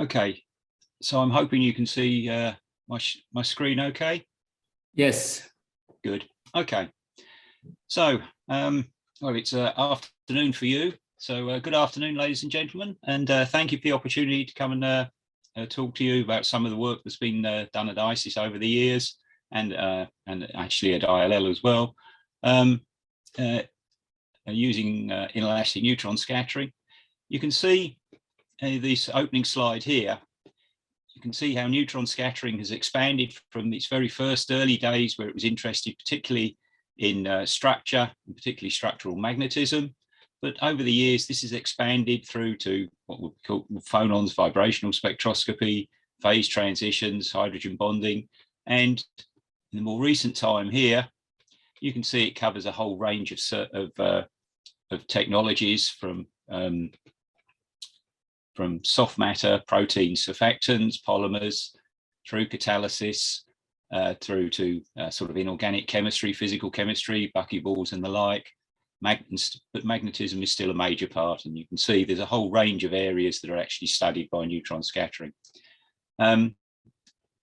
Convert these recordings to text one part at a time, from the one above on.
Okay, so I'm hoping you can see my screen okay? Yes. Good. Okay. So, well, it's afternoon for you. So good afternoon, ladies and gentlemen, and thank you for the opportunity to come and talk to you about some of the work that's been done at ISIS over the years, and actually at ILL as well, using inelastic neutron scattering. You can see this opening slide here. You can see how neutron scattering has expanded from its very first early days, where it was interested particularly in structure, and particularly structural magnetism. But over the years, this has expanded through to what we call phonons, vibrational spectroscopy, phase transitions, hydrogen bonding. And in the more recent time here, you can see it covers a whole range of technologies from soft matter, proteins, surfactants, polymers, through catalysis, through to sort of inorganic chemistry, physical chemistry, buckyballs and the like. But magnetism is still a major part, and you can see there's a whole range of areas that are actually studied by neutron scattering.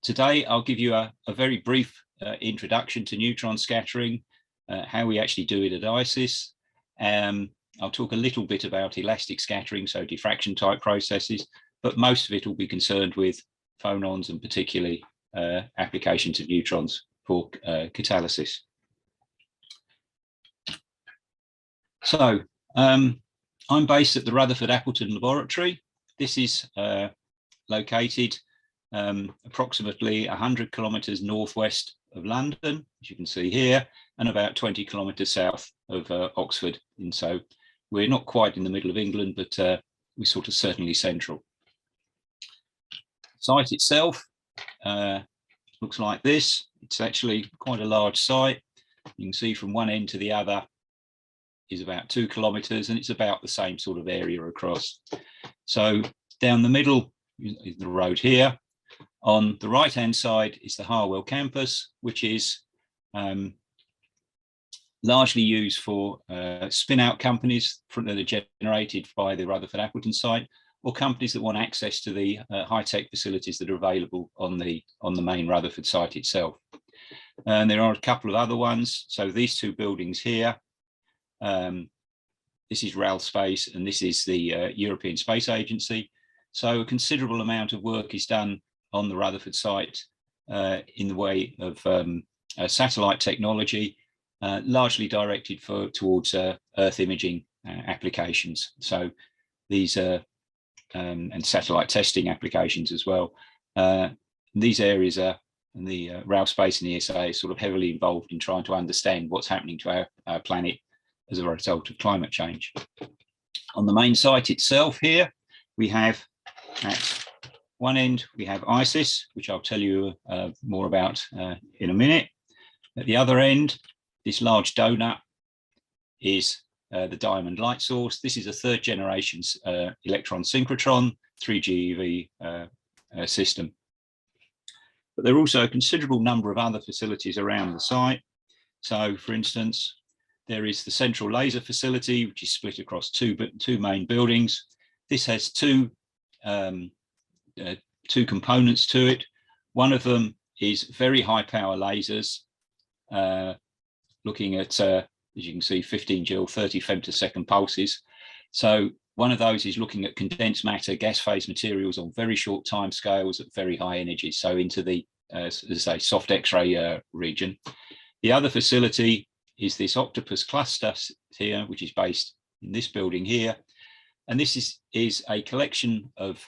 Today, I'll give you a very brief introduction to neutron scattering, how we actually do it at ISIS. I'll talk a little bit about elastic scattering, so diffraction type processes, but most of it will be concerned with phonons and particularly applications of neutrons for catalysis. So I'm based at the Rutherford Appleton Laboratory. This is located approximately 100 kilometres northwest of London, as you can see here, and about 20 kilometres south of Oxford. And so we're not quite in the middle of England, but we're sort of certainly central. Site itself looks like this. It's actually quite a large site. You can see from one end to the other is about 2 kilometres, and it's about the same sort of area across. So down the middle is the road here. On the right-hand side is the Harwell campus, which is largely used for spin-out companies that are generated by the Rutherford Appleton site, or companies that want access to the high-tech facilities that are available on the main Rutherford site itself. And there are a couple of other ones. So these two buildings here, this is RAL Space, and this is the European Space Agency. So a considerable amount of work is done on the Rutherford site in the way of satellite technology, largely directed towards Earth imaging applications. So these and satellite testing applications as well. These areas are, and the RAL Space and ESA is sort of heavily involved in trying to understand what's happening to our planet as a result of climate change. On the main site itself here, we have at one end, we have ISIS, which I'll tell you more about in a minute. At the other end, this large donut is the diamond light source. This is a third generation electron synchrotron 3 GeV system. But there are also a considerable number of other facilities around the site. So, for instance, there is the central laser facility, which is split across two main buildings. This has two components to it. One of them is very high power lasers, looking at, as you can see, 15 joule, 30 femtosecond pulses. So one of those is looking at condensed matter, gas phase materials on very short time scales at very high energies, so into the, as I say, soft X-ray region. The other facility is this octopus cluster here, which is based in this building here. And this is a collection of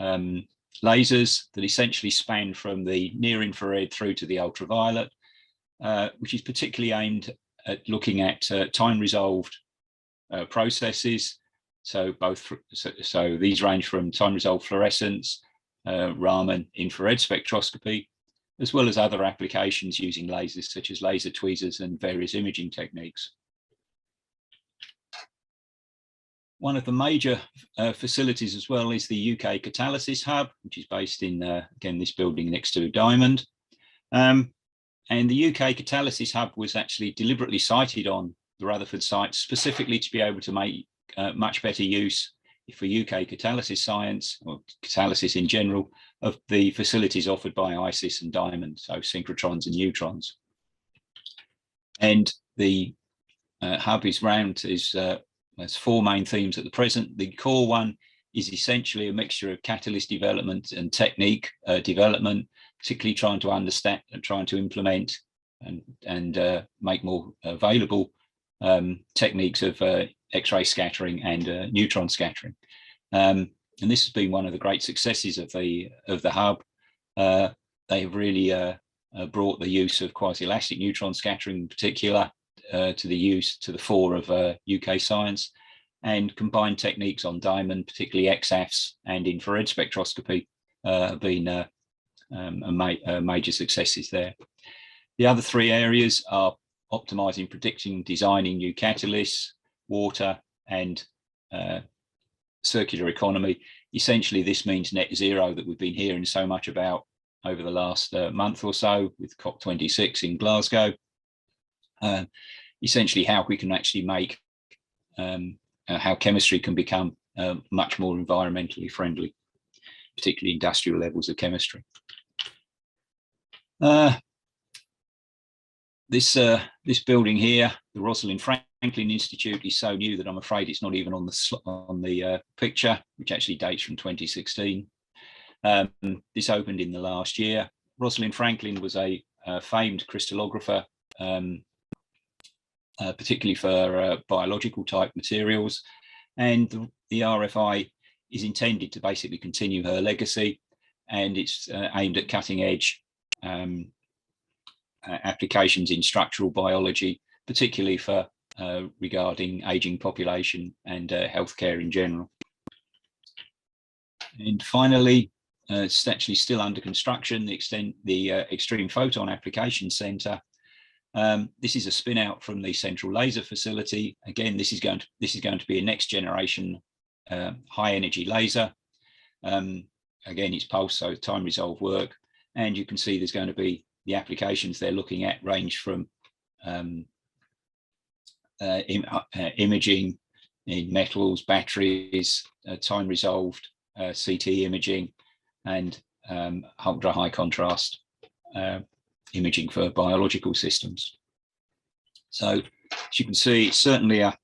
lasers that essentially span from the near infrared through to the ultraviolet, which is particularly aimed at looking at time resolved processes. So so these range from time resolved fluorescence, Raman infrared spectroscopy, as well as other applications using lasers such as laser tweezers and various imaging techniques. One of the major facilities as well is the UK Catalysis Hub, which is based in, again, this building next to Diamond. And the UK Catalysis Hub was actually deliberately sited on the Rutherford site, specifically to be able to make much better use for UK catalysis science, or catalysis in general, of the facilities offered by ISIS and Diamond, so synchrotrons and neutrons. And the hub is there's four main themes at the present. The core one is essentially a mixture of catalyst development and technique development, particularly trying to understand and trying to implement and make more available techniques of X-ray scattering and neutron scattering. And this has been one of the great successes of the hub. They have really brought the use of quasi-elastic neutron scattering in particular to the fore of UK science, and combined techniques on Diamond, particularly XAFs and infrared spectroscopy, have been major successes there. The other three areas are optimizing, predicting, designing new catalysts, water, and circular economy. Essentially, this means net zero that we've been hearing so much about over the last month or so with COP26 in Glasgow. Essentially, how we can actually make how chemistry can become much more environmentally friendly, particularly industrial levels of chemistry. This building here, the Rosalind Franklin Institute, is so new that I'm afraid it's not even on the picture, which actually dates from 2016. This opened in the last year. Rosalind Franklin was a famed crystallographer, particularly for biological type materials, and the RFI is intended to basically continue her legacy, and it's aimed at cutting edge applications in structural biology, particularly for regarding aging population and healthcare in general. And finally, it's actually still under construction, the Extreme Photon Application Centre. This is a spin out from the Central Laser Facility. Again, this is going to be a next generation high energy laser. Again, it's pulse, so time resolved work, and you can see there's going to be the applications they're looking at range from imaging in metals, batteries, time resolved CT imaging, and ultra high contrast imaging for biological systems. So as you can see, it's certainly a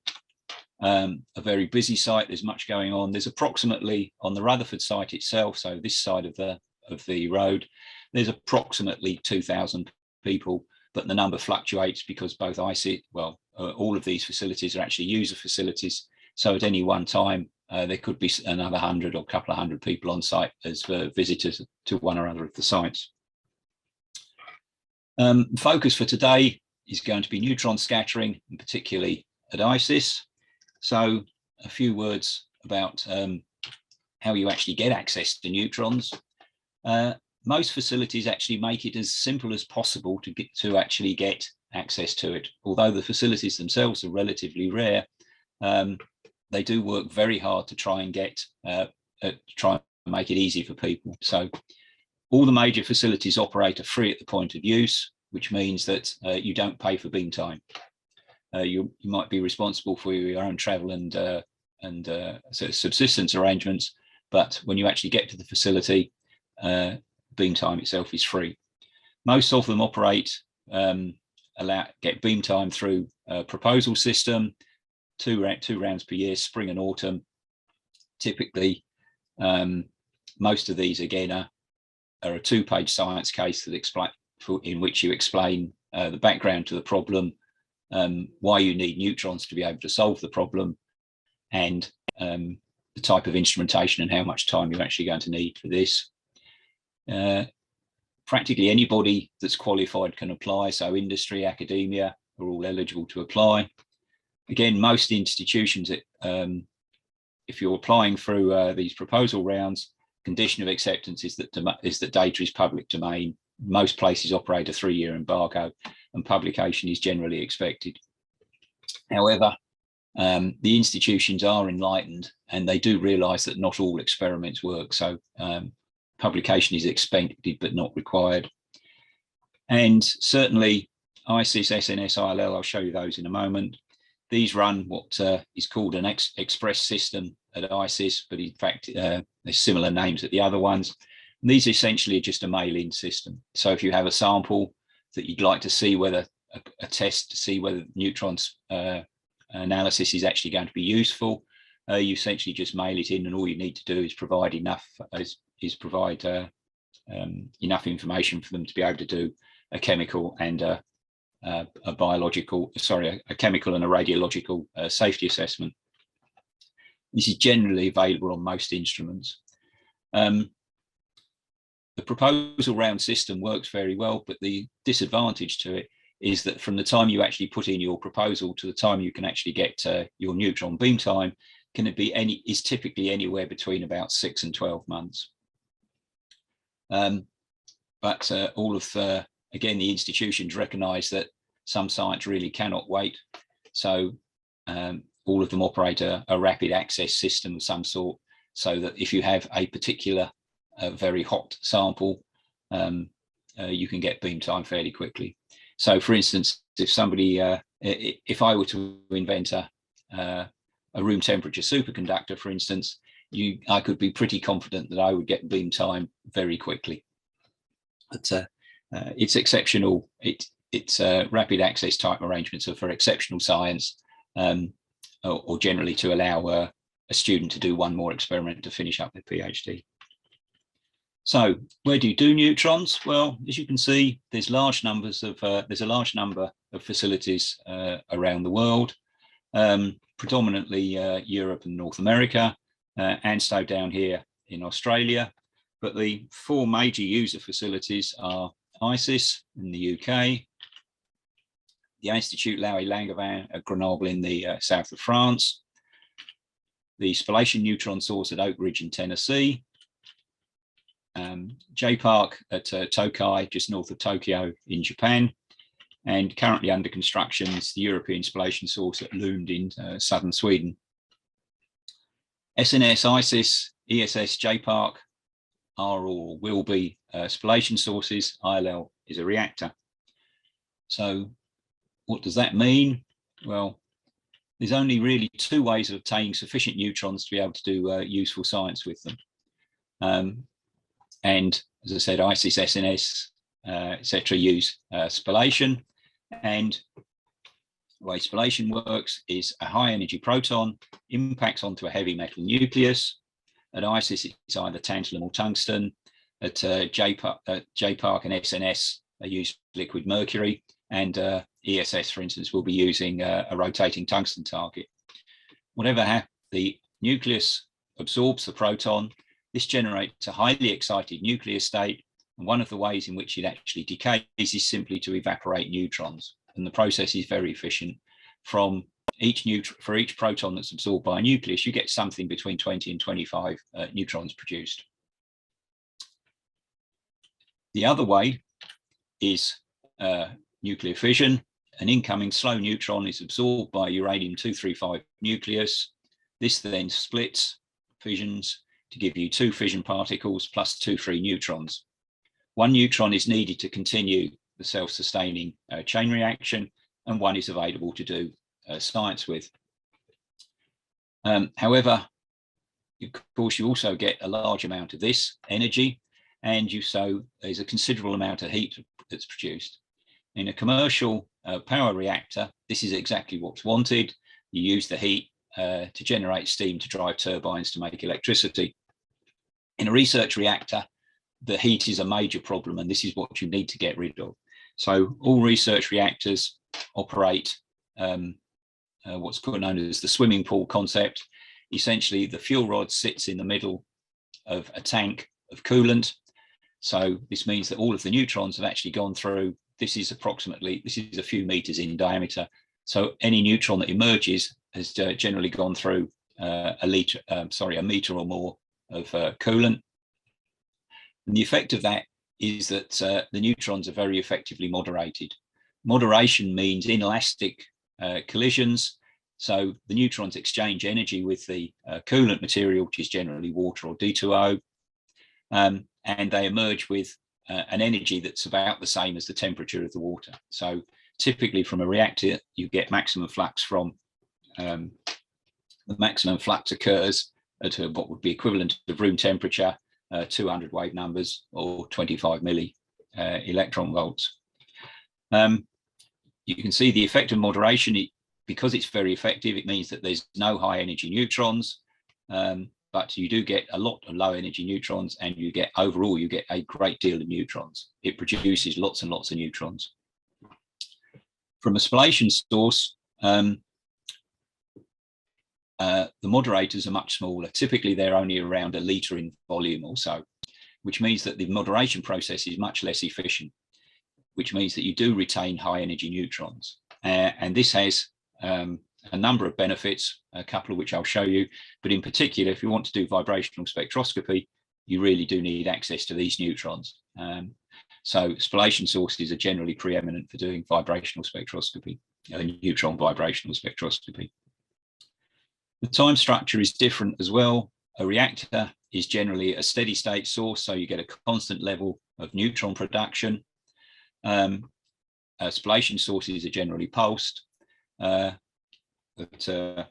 very busy site. There's much going on. There's approximately, on the Rutherford site itself, so this side of the road, there's approximately 2,000 people, but the number fluctuates because both all of these facilities are actually user facilities. So at any one time, there could be another 100 or a couple of hundred people on site as visitors to one or other of the sites. Focus for today is going to be neutron scattering, and particularly at ISIS. So a few words about how you actually get access to neutrons. Most facilities actually make it as simple as possible to actually get access to it. Although the facilities themselves are relatively rare, they do work very hard to try and make it easy for people. So all the major facilities operate are free at the point of use, which means that you don't pay for beam time. You might be responsible for your own travel and subsistence arrangements, but when you actually get to the facility, beam time itself is free. Most of them operate, get beam time through a proposal system, two rounds per year, spring and autumn. Typically, most of these again are a two-page science case that in which you explain the background to the problem, why you need neutrons to be able to solve the problem, and the type of instrumentation and how much time you're actually going to need for this. Practically anybody that's qualified can apply, so industry, academia are all eligible to apply. Again, most institutions, if you're applying through these proposal rounds, condition of acceptance is that data is public domain. Most places operate a 3-year embargo, and publication is generally expected. However, the institutions are enlightened, and they do realise that not all experiments work. So publication is expected but not required. And certainly ISIS, SNS, ILL, I'll show you those in a moment. These run what is called an express system at ISIS, but in fact, there's similar names at the other ones. And these essentially are just a mail-in system. So if you have a sample that you'd like to see whether a test to see whether neutrons analysis is actually going to be useful, you essentially just mail it in, and all you need to do is provide enough enough information for them to be able to do a chemical and a chemical and a radiological safety assessment. This is generally available on most instruments. The proposal round system works very well, but the disadvantage to it is that from the time you actually put in your proposal to the time you can actually get your neutron beam time is typically anywhere between about 6 and 12 months. But all of again, the institutions recognise that some science really cannot wait, so all of them operate a rapid access system of some sort, so that if you have a particular very hot sample, you can get beam time fairly quickly. So, for instance, if I were to invent a room temperature superconductor, for instance, I could be pretty confident that I would get beam time very quickly. But it's exceptional. It's rapid access type arrangements are for exceptional science, or generally to allow a student to do one more experiment to finish up their PhD. So where do you do neutrons? Well, as you can see, there's a large number of facilities around the world, predominantly Europe and North America, ANSTO down here in Australia. But the 4 major user facilities are ISIS in the UK, the Institut Laue-Langevin at Grenoble in the south of France, the Spallation Neutron Source at Oak Ridge in Tennessee, J-Park at Tokai, just north of Tokyo in Japan, and currently under construction is the European Spallation Source at Lund in southern Sweden. SNS, ISIS, ESS, J-Park are or will be spallation sources. ILL is a reactor. So what does that mean? Well, there's only really 2 ways of obtaining sufficient neutrons to be able to do useful science with them. And as I said, ISIS, SNS, etc. use spallation. And the way spallation works is a high energy proton impacts onto a heavy metal nucleus. At ISIS, it's either tantalum or tungsten. At J-Park and SNS, they use liquid mercury. And ESS, for instance, will be using a rotating tungsten target. Whatever happens, the nucleus absorbs the proton. This generates a highly excited nuclear state. And one of the ways in which it actually decays is simply to evaporate neutrons. And the process is very efficient. For each proton that's absorbed by a nucleus, you get something between 20 and 25 neutrons produced. The other way is nuclear fission. An incoming slow neutron is absorbed by a uranium-235 nucleus. This then splits, fissions, to give you 2 fission particles plus 2 free neutrons. 1 neutron is needed to continue the self-sustaining chain reaction, and 1 is available to do science with. However, of course, you also get a large amount of this energy, and there's a considerable amount of heat that's produced. In a commercial power reactor, this is exactly what's wanted. You use the heat to generate steam to drive turbines to make electricity. In a research reactor, the heat is a major problem, and this is what you need to get rid of. So all research reactors operate what's known as the swimming pool concept. Essentially, the fuel rod sits in the middle of a tank of coolant. So this means that all of the neutrons have actually gone through. This is a few meters in diameter. So any neutron that emerges has generally gone through a meter or more of coolant. And the effect of that is that the neutrons are very effectively moderated. Moderation means inelastic collisions. So the neutrons exchange energy with the coolant material, which is generally water or D2O, and they emerge with an energy that's about the same as the temperature of the water. So typically from a reactor, you get maximum flux from, the maximum flux occurs what would be equivalent to room temperature, 200 wave numbers or 25 milli electron volts. You can see the effect of moderation. Because it's very effective, it means that there's no high energy neutrons, but you do get a lot of low energy neutrons, and you get overall, you get a great deal of neutrons. It produces lots and lots of neutrons. From a spallation source, the moderators are much smaller. Typically, they're only around a litre in volume or so, which means that the moderation process is much less efficient, which means that you do retain high energy neutrons. And this has a number of benefits, a couple of which I'll show you. But in particular, if you want to do vibrational spectroscopy, you really do need access to these neutrons. So spallation sources are generally preeminent for doing vibrational spectroscopy, neutron vibrational spectroscopy. The time structure is different as well. A reactor is generally a steady state source, so you get a constant level of neutron production. Spallation sources are generally pulsed, on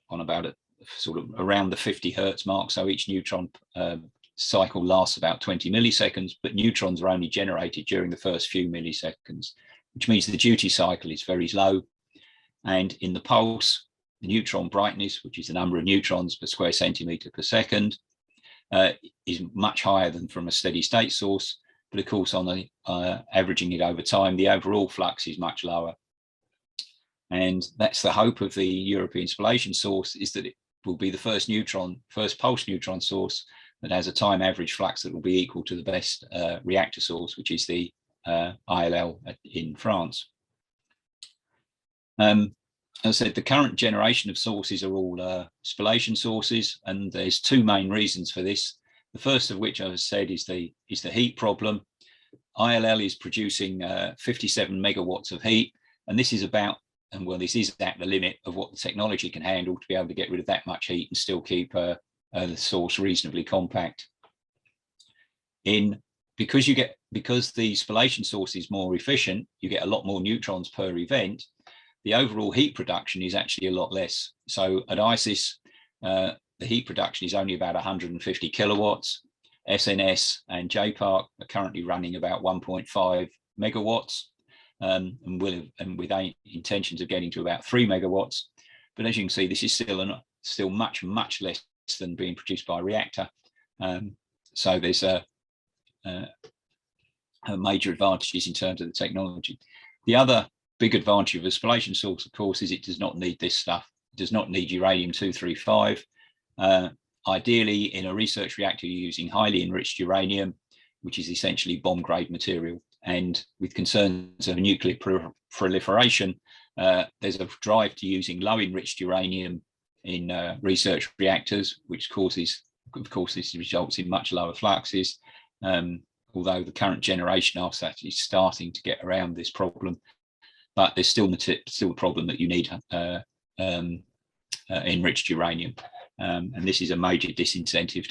about a sort of around the 50 hertz mark. So each neutron cycle lasts about 20 milliseconds, but neutrons are only generated during the first few milliseconds, which means the duty cycle is very low. And in the pulse, the neutron brightness, which is the number of neutrons per square centimeter per second, is much higher than from a steady state source. But of course, on the averaging it over time, the overall flux is much lower. And that's the hope of the European spallation source, is that it will be the first pulse neutron source that has a time average flux that will be equal to the best reactor source, which is the ILL in France. As I said, the current generation of sources are all spallation sources, and there's two main reasons for this. The first of which, as I said, is the heat problem. ILL is producing 57 megawatts of heat, and this is about, and well, this is at the limit of what the technology can handle to be able to get rid of that much heat and still keep the source reasonably compact. Because the spallation source is more efficient, you get a lot more neutrons per event. The overall heat production is actually a lot less. So at ISIS, the heat production is only about 150 kilowatts. SNS and JPark are currently running about 1.5 megawatts, and with intentions of getting to about 3 megawatts. But as you can see, this is still much, much less than being produced by a reactor. So there's a major advantages in terms of the technology. The other big advantage of a spallation source, of course, is it does not need this stuff. It does not need uranium-235. Ideally, in a research reactor, you're using highly enriched uranium, which is essentially bomb-grade material. And with concerns of nuclear proliferation, there's a drive to using low-enriched uranium in research reactors, which causes, of course, this results in much lower fluxes. Although the current generation after that is starting to get around this problem, but there's still a problem that you need enriched uranium. And this is a major disincentive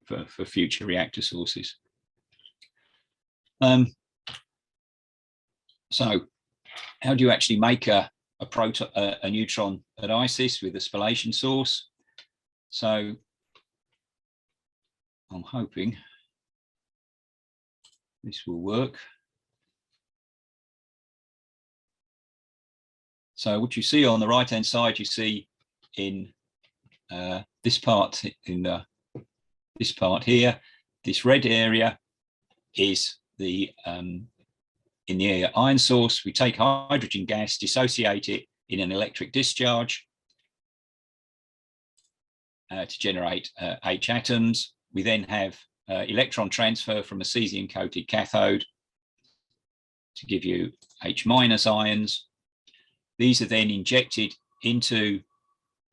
for future reactor sources. So how do you actually make a neutron at ISIS with a spallation source? So I'm hoping this will work. So what you see on the right hand side, you see in this part here, this red area is the in the iron source. We take hydrogen gas, dissociate it in an electric discharge to generate H atoms. We then have electron transfer from a cesium coated cathode to give you H minus ions. These are then injected into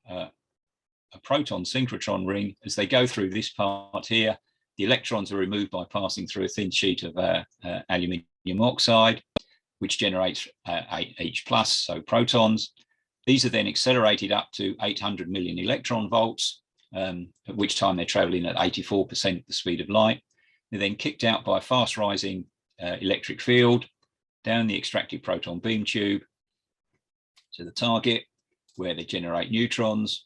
a proton synchrotron ring. As they go through this part here, the electrons are removed by passing through a thin sheet of aluminium oxide, which generates H plus, so protons. These are then accelerated up to 800 million electron volts, at which time they're traveling at 84% of the speed of light. They're then kicked out by a fast rising electric field down the extracted proton beam tube to the target, where they generate neutrons.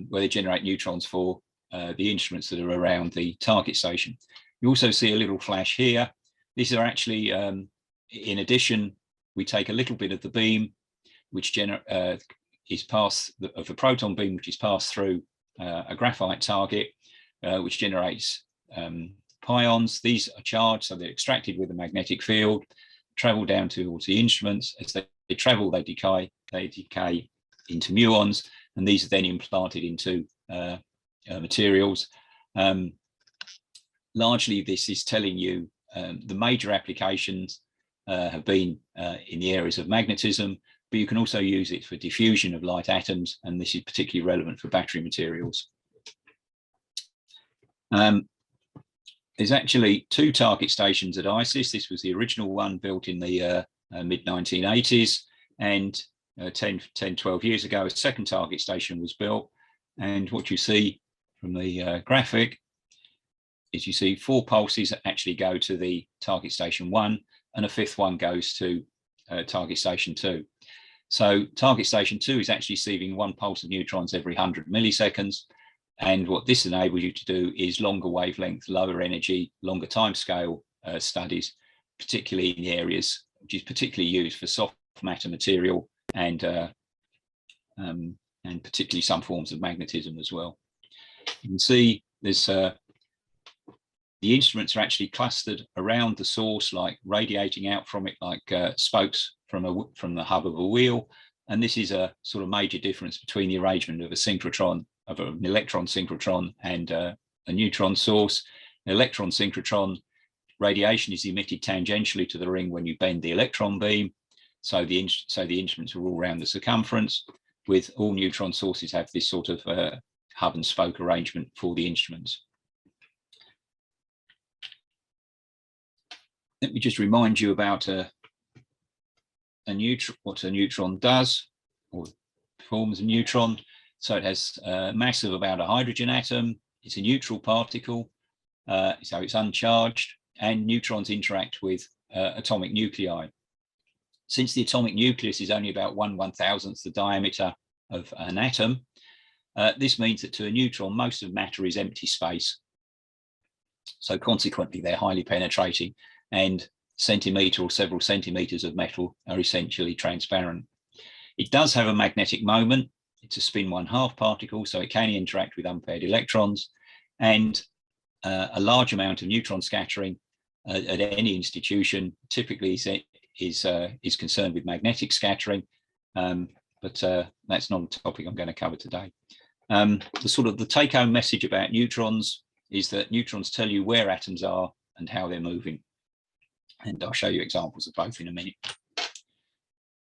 where they generate neutrons for the instruments that are around the target station. You also see a little flash here. These are actually, in addition, we take a little bit of the beam, which is passed, of the proton beam, which is passed through a graphite target, which generates pions. These are charged, so they're extracted with a magnetic field, travel down towards the instruments. As they travel, they decay into muons, and these are then implanted into materials. Largely, this is telling you the major applications have been in the areas of magnetism, but you can also use it for diffusion of light atoms, and this is particularly relevant for battery materials. There's actually 2 target stations at ISIS. This was the original one built in the mid-1980s, and 12 years ago, a second target station was built. And what you see from the graphic is you see 4 pulses actually go to the target station 1, and a 5th one goes to target station 2. So target station 2 is actually receiving 1 pulse of neutrons every 100 milliseconds. And what this enables you to do is longer wavelength, lower energy, longer timescale studies, particularly in the areas which is particularly used for soft matter material and particularly some forms of magnetism as well. You can see there's the instruments are actually clustered around the source, like radiating out from it like spokes from the hub of a wheel. And this is a sort of major difference between the arrangement of a synchrotron, of an electron synchrotron, and a neutron source. An electron synchrotron, radiation is emitted tangentially to the ring when you bend the electron beam. So the instruments are all around the circumference. With all neutron sources have this sort of hub and spoke arrangement for the instruments. Let me just remind you about what a neutron does, or forms a neutron. So it has a mass of about a hydrogen atom. It's a neutral particle, so it's uncharged, and neutrons interact with atomic nuclei. Since the atomic nucleus is only about 1/1000th the diameter of an atom, this means that to a neutron, most of matter is empty space. So consequently, they're highly penetrating, and centimetre or several centimetres of metal are essentially transparent. It does have a magnetic moment. It's a spin 1/2 particle, so it can interact with unpaired electrons, and a large amount of neutron scattering at any institution typically is concerned with magnetic scattering, but that's not a topic I'm going to cover today. The take-home message about neutrons is that neutrons tell you where atoms are and how they're moving, and I'll show you examples of both in a minute.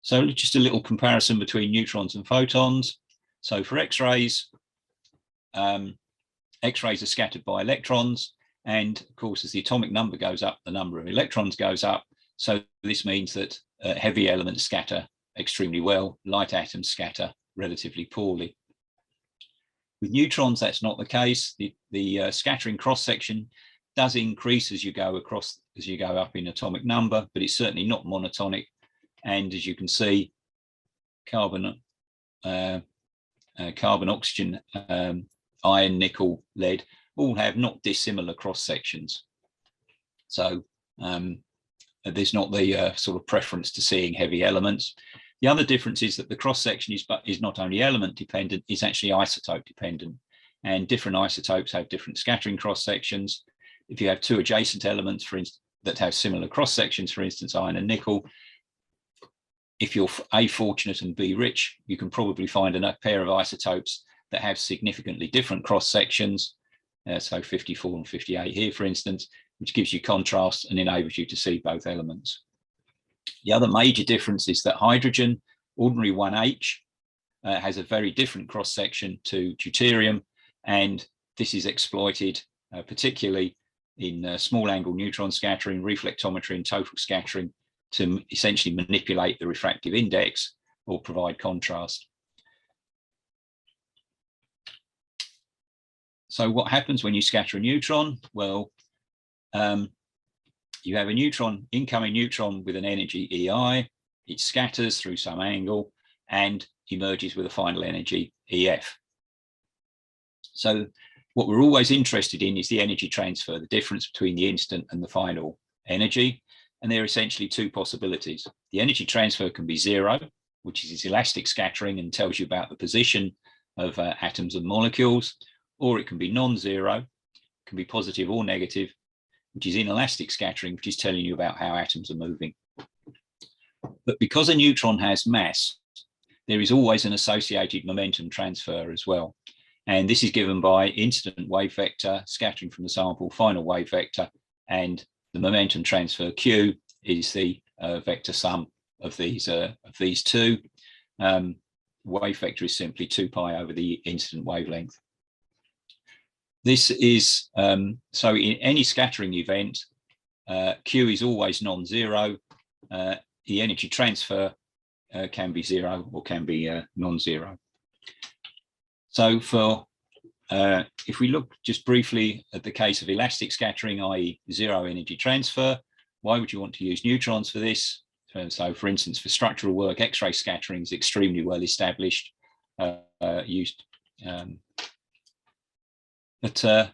So just a little comparison between neutrons and photons. So for X-rays, X-rays are scattered by electrons, and of course, as the atomic number goes up, the number of electrons goes up. So this means that heavy elements scatter extremely well, light atoms scatter relatively poorly. With neutrons, that's not the case. The scattering cross-section does increase as you go up in atomic number, but it's certainly not monotonic. And as you can see, carbon, oxygen, iron, nickel, lead all have not dissimilar cross sections. So there's not the sort of preference to seeing heavy elements. The other difference is that the cross section is not only element dependent, it's actually isotope dependent, and different isotopes have different scattering cross sections. If you have 2 adjacent elements, for instance, that have similar cross sections, for instance, iron and nickel, if you're A, fortunate, and B, rich, you can probably find a pair of isotopes that have significantly different cross sections, so 54 and 58 here, for instance, which gives you contrast and enables you to see both elements. The other major difference is that hydrogen, ordinary 1H, has a very different cross section to deuterium, and this is exploited particularly in small angle neutron scattering, reflectometry, and total scattering, to essentially manipulate the refractive index or provide contrast. So what happens when you scatter a neutron? Well, you have a neutron, incoming neutron with an energy EI, it scatters through some angle and emerges with a final energy EF. So what we're always interested in is the energy transfer, the difference between the instant and the final energy. And there are essentially two possibilities. The energy transfer can be zero, which is elastic scattering and tells you about the position of atoms and molecules, or it can be non-zero, can be positive or negative, which is inelastic scattering, which is telling you about how atoms are moving. But because a neutron has mass, there is always an associated momentum transfer as well. And this is given by incident wave vector, scattering from the sample, final wave vector, and the momentum transfer Q is the vector sum of these two. Wave vector is simply 2 pi over the incident wavelength. This is, so in any scattering event, Q is always non-zero. The energy transfer can be zero or can be non-zero. So for, if we look just briefly at the case of elastic scattering, i.e. zero energy transfer, why would you want to use neutrons for this? So for instance, for structural work, X-ray scattering is extremely well established, used. But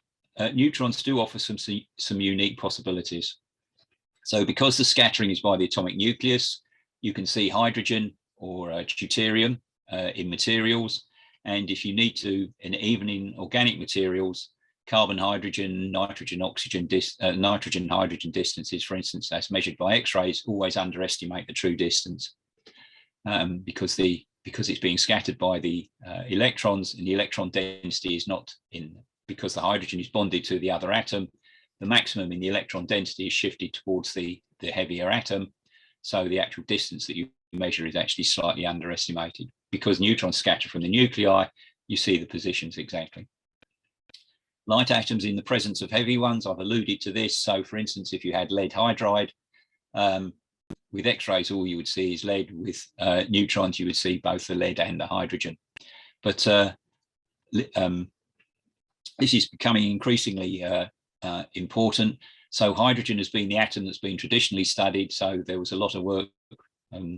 neutrons do offer some unique possibilities. So because the scattering is by the atomic nucleus, you can see hydrogen or deuterium in materials. And if you need to, even in organic materials, carbon, hydrogen, nitrogen, oxygen, nitrogen, hydrogen distances, for instance, as measured by X-rays, always underestimate the true distance because it's being scattered by the electrons, and the electron density is not in, because the hydrogen is bonded to the other atom, the maximum in the electron density is shifted towards the heavier atom. So the actual distance that you measure is actually slightly underestimated. Because neutrons scatter from the nuclei, you see the positions exactly. Light atoms in the presence of heavy ones, I've alluded to this. So for instance, if you had lead hydride, with X-rays, all you would see is lead. With neutrons, you would see both the lead and the hydrogen. But this is becoming increasingly important. So hydrogen has been the atom that's been traditionally studied. So there was a lot of work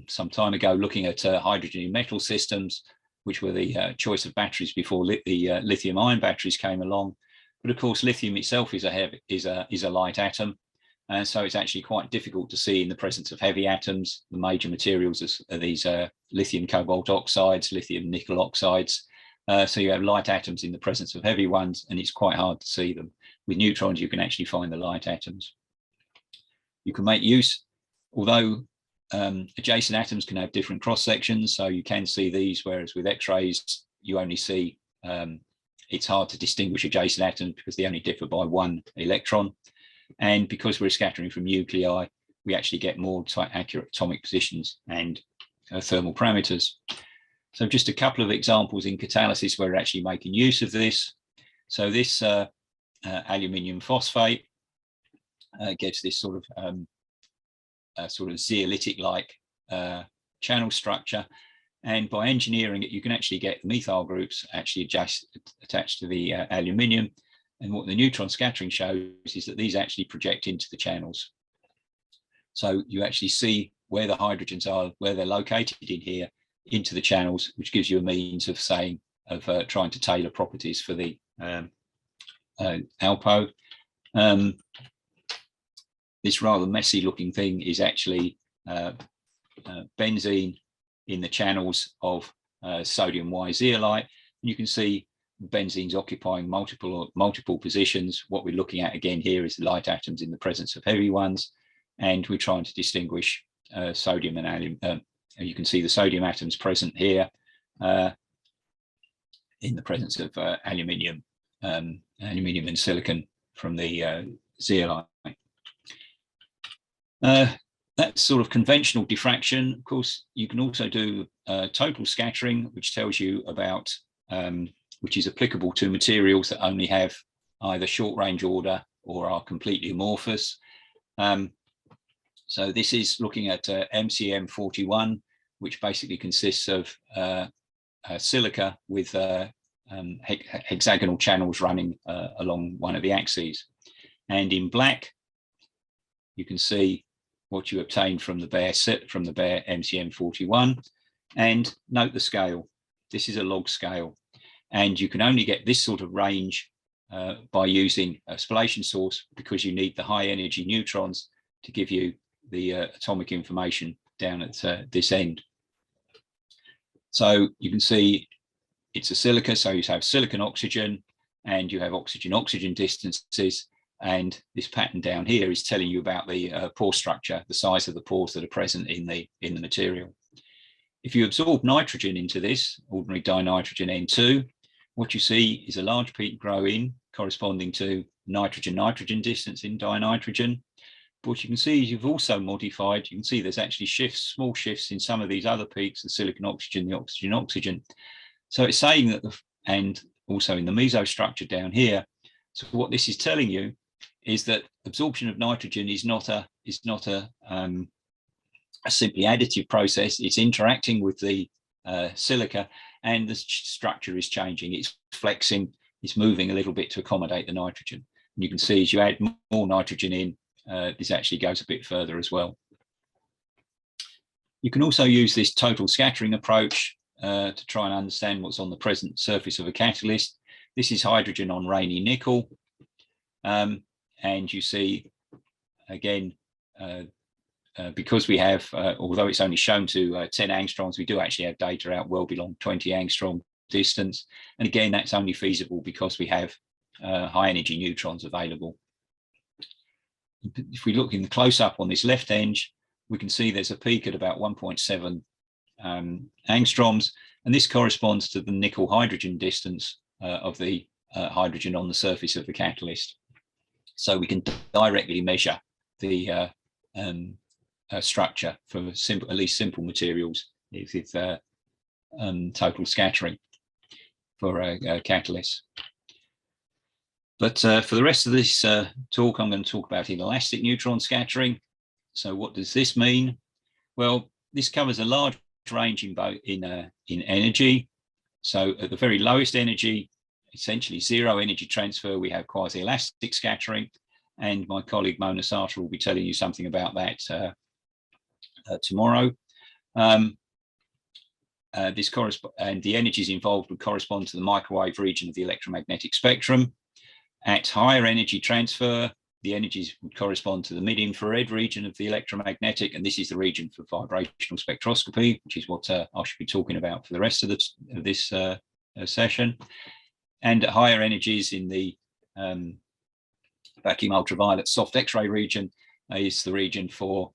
some time ago looking at hydrogen in metal systems, which were the choice of batteries before the lithium-ion batteries came along. But of course, lithium itself is a light atom, and so it's actually quite difficult to see in the presence of heavy atoms. The major materials are these lithium cobalt oxides, lithium nickel oxides. So you have light atoms in the presence of heavy ones, and it's quite hard to see them. With neutrons, you can actually find the light atoms. You can make use, although adjacent atoms can have different cross sections, so you can see these, whereas with X-rays, you only see, it's hard to distinguish adjacent atoms because they only differ by 1 electron. And because we're scattering from nuclei, we actually get more accurate atomic positions and thermal parameters. So just a couple of examples in catalysis where we're actually making use of this. So this aluminium phosphate gives this sort of zeolitic-like channel structure, and by engineering it, you can actually get the methyl groups actually attached to the aluminium. And what the neutron scattering shows is that these actually project into the channels. So you actually see where the hydrogens are, where they're located in here, into the channels, which gives you a means of saying, of trying to tailor properties for the ALPO. This rather messy looking thing is actually benzene in the channels of sodium Y zeolite. And you can see benzene's occupying multiple positions. What we're looking at again here is the light atoms in the presence of heavy ones, and we're trying to distinguish sodium and aluminium. You can see the sodium atoms present here in the presence of aluminium and silicon from the zeolite. That's sort of conventional diffraction. Of course, you can also do total scattering, which tells you about, which is applicable to materials that only have either short range order or are completely amorphous. So this is looking at MCM41, which basically consists of silica with hexagonal channels running along one of the axes. And in black, you can see what you obtain from the bare MCM41, and note the scale. This is a log scale. And you can only get this sort of range by using a spallation source, because you need the high energy neutrons to give you the atomic information down at this end. So you can see it's a silica, so you have silicon oxygen and you have oxygen-oxygen distances, and this pattern down here is telling you about the pore structure, the size of the pores that are present in the material. If you absorb nitrogen into this, ordinary dinitrogen N2, what you see is a large peak grow in corresponding to nitrogen-nitrogen distance in dinitrogen. But what you can see is you've also modified, you can see there's actually shifts, small shifts in some of these other peaks, the silicon oxygen, the oxygen-oxygen. So it's saying that, and also in the mesostructure down here, so what this is telling you is that absorption of nitrogen is not a simply additive process. It's interacting with the silica, and the structure is changing. It's flexing, it's moving a little bit to accommodate the nitrogen. And you can see as you add more nitrogen in, this actually goes a bit further as well. You can also use this total scattering approach to try and understand what's on the present surface of a catalyst. This is hydrogen on rainy nickel. And you see, again, because we have, although it's only shown to 10 angstroms, we do actually have data out well beyond 20 angstrom distance. And again, that's only feasible because we have high energy neutrons available. If we look in the close up on this left edge, we can see there's a peak at about 1.7 angstroms, and this corresponds to the nickel hydrogen distance of the hydrogen on the surface of the catalyst. So we can directly measure the structure for simple, at least simple materials with total scattering for a catalyst. But for the rest of this talk, I'm going to talk about inelastic neutron scattering. So what does this mean? Well, this covers a large range in energy. So at the very lowest energy, essentially zero energy transfer, we have quasi-elastic scattering. And my colleague Mona Sartre will be telling you something about that tomorrow. This and the energies involved would correspond to the microwave region of the electromagnetic spectrum. At higher energy transfer, the energies would correspond to the mid-infrared region of the electromagnetic, and this is the region for vibrational spectroscopy, which is what I should be talking about for the rest of this session. And at higher energies in the vacuum ultraviolet soft X-ray region is the region for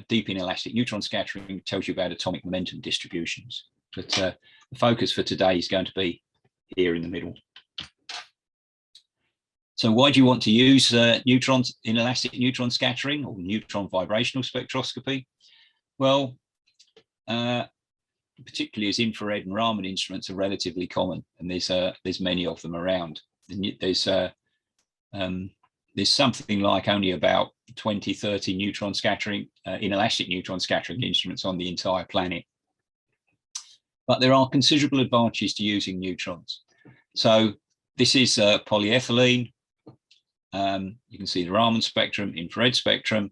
deep inelastic neutron scattering, tells you about atomic momentum distributions. But the focus for today is going to be here in the middle. So why do you want to use inelastic neutron scattering or neutron vibrational spectroscopy? Well, particularly as infrared and Raman instruments are relatively common, and there's many of them around. There's something like only about 20, 30 neutron scattering, inelastic neutron scattering instruments on the entire planet. But there are considerable advantages to using neutrons. So this is polyethylene. You can see the Raman spectrum, infrared spectrum,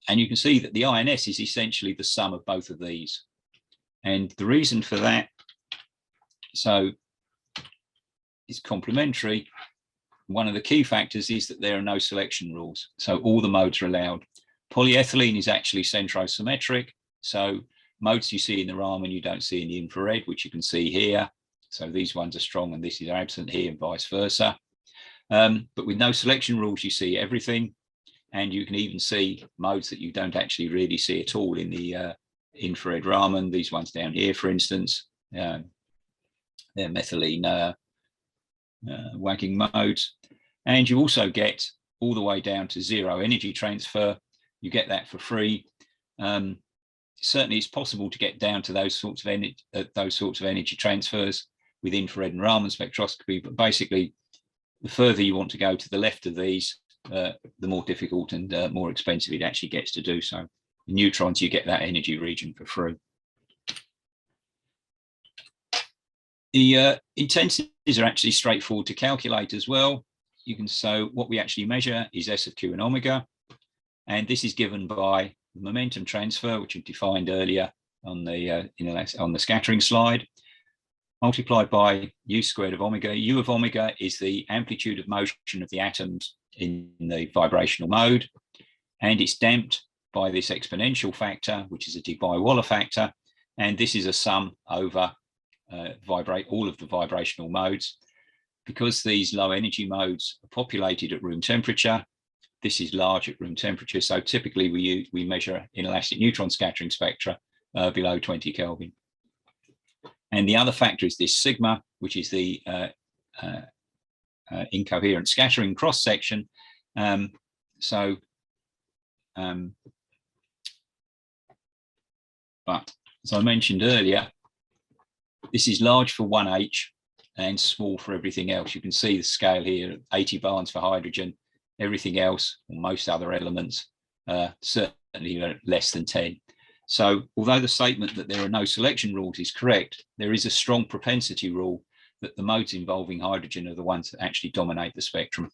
and you can see that the INS is essentially the sum of both of these. And the reason for that, so it's complementary. One of the key factors is that there are no selection rules. So all the modes are allowed. Polyethylene is actually centrosymmetric. So modes you see in the Raman, you don't see in the infrared, which you can see here. So these ones are strong and this is absent here, and vice versa. But with no selection rules, you see everything. And you can even see modes that you don't actually really see at all in the infrared Raman. These ones down here, for instance, they're methylene wagging modes. And you also get all the way down to zero energy transfer. You get that for free. Certainly it's possible to get down to those sorts of energy transfers with infrared and Raman spectroscopy, but basically the further you want to go to the left of these, the more difficult and more expensive it actually gets to do so. In neutrons, you get that energy region for free. The intensities are actually straightforward to calculate as well. So what we actually measure is S of Q and omega, and this is given by the momentum transfer, which we defined earlier on the scattering slide. multiplied by u squared of omega. U of omega is the amplitude of motion of the atoms in the vibrational mode, and it's damped by this exponential factor, which is a Debye-Waller factor, and this is a sum over all of the vibrational modes. Because these low energy modes are populated at room temperature, this is large at room temperature, so typically we measure inelastic neutron scattering spectra below 20 Kelvin. And the other factor is this sigma, which is the incoherent scattering cross section. But as I mentioned earlier, this is large for 1H and small for everything else. You can see the scale here, 80 barns for hydrogen. Everything else, or most other elements, certainly less than 10. So although the statement that there are no selection rules is correct, there is a strong propensity rule that the modes involving hydrogen are the ones that actually dominate the spectrum.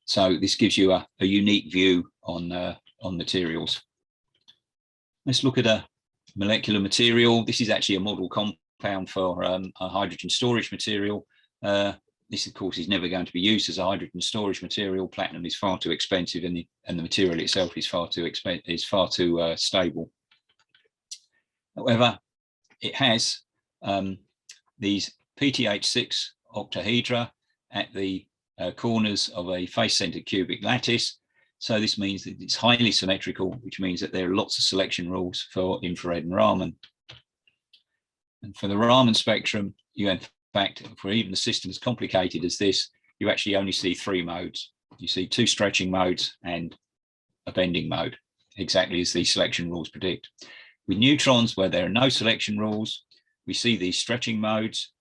So this gives you a unique view on materials. Let's look at a molecular material. This is actually a model compound for a hydrogen storage material. This, of course, is never going to be used as a hydrogen storage material. Platinum is far too expensive, and the material itself is far too stable. However, it has these PTH6 octahedra at the corners of a face-centered cubic lattice. So this means that it's highly symmetrical, which means that there are lots of selection rules for infrared and Raman. And for the Raman spectrum, you in fact, for even a system as complicated as this, you actually only see 3 modes. You see 2 stretching modes and a bending mode, exactly as these selection rules predict. With neutrons, where there are no selection rules, we see these stretching modes.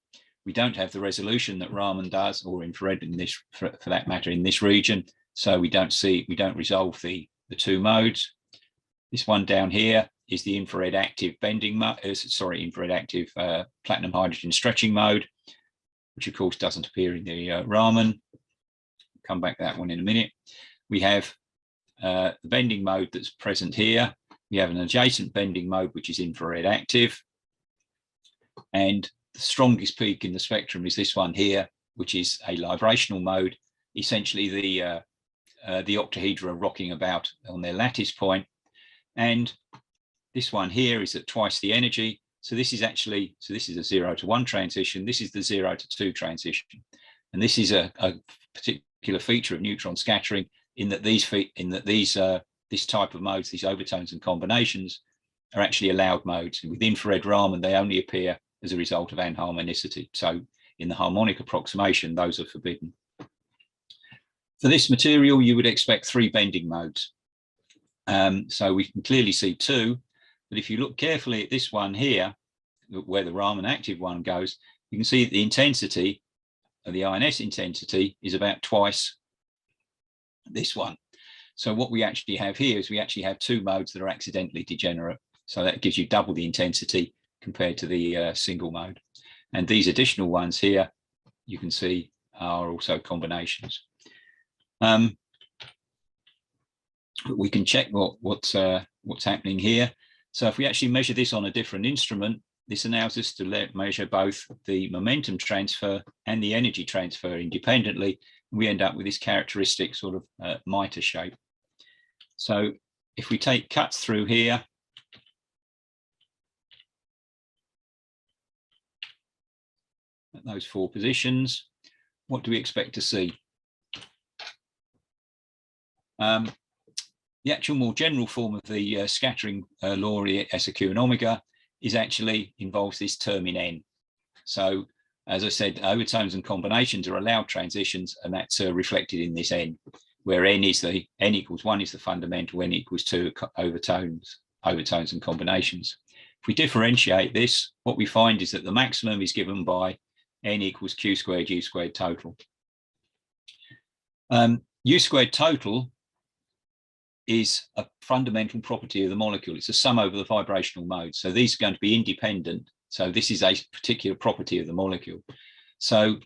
We don't have the resolution that Raman does, or infrared in this, for that matter, in this region. So we don't resolve the 2 modes. This one down here is the infrared active platinum hydrogen stretching mode, which of course doesn't appear in the Raman. Come back to that one in a minute. We have the bending mode that's present here. We have an adjacent bending mode, which is infrared active. And the strongest peak in the spectrum is this one here, which is a librational mode. Essentially, the octahedra are rocking about on their lattice point. And this one here is at twice the energy. So this is a 0 to 1 transition. This is the 0 to 2 transition. And this is a particular feature of neutron scattering in that this type of modes, these overtones and combinations, are actually allowed modes. And with infrared Raman, they only appear as a result of anharmonicity. So in the harmonic approximation, those are forbidden. For this material, you would expect 3 bending modes. So we can clearly see 2. But if you look carefully at this one here, where the Raman active one goes, you can see that the intensity, the INS intensity, is about twice this one. So what we actually have here is we actually have 2 modes that are accidentally degenerate. So that gives you double the intensity compared to the single mode. And these additional ones here, you can see, are also combinations. We can check what's happening here. So if we actually measure this on a different instrument, this allows us to measure both the momentum transfer and the energy transfer independently. We end up with this characteristic sort of mitre shape. So if we take cuts through here, at those 4 positions, what do we expect to see? The actual more general form of the scattering law, SQ and omega, actually involves this term in N. So as I said, overtones and combinations are allowed transitions, and that's reflected in this N, where N equals 1 is the fundamental, N equals 2 overtones and combinations. If we differentiate this, what we find is that the maximum is given by N equals Q squared, U squared total. U squared total is a fundamental property of the molecule. It's a sum over the vibrational modes. So these are going to be independent. So this is a particular property of the molecule. So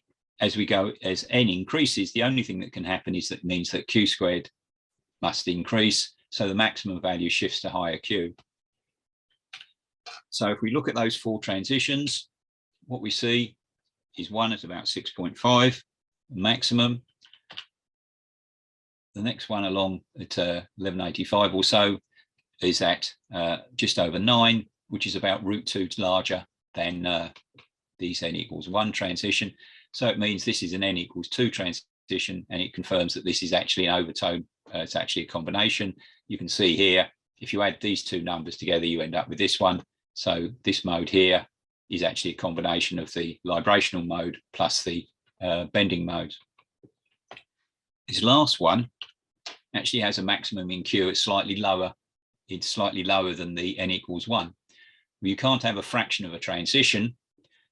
as N increases, the only thing that can happen is that means that Q squared must increase. So the maximum value shifts to higher Q. So if we look at those 4 transitions, what we see is one at about 6.5 maximum. The next one along at 1185 or so is at just over 9, which is about √2 larger than these n=1 transition. So it means this is an n=2 transition, and it confirms that this is actually an overtone. It's actually a combination. You can see here, if you add these 2 numbers together, you end up with this one. So this mode here is actually a combination of the librational mode plus the bending mode. This last one actually has a maximum in Q. It's slightly lower. It's slightly lower than the n=1. Well, you can't have a fraction of a transition,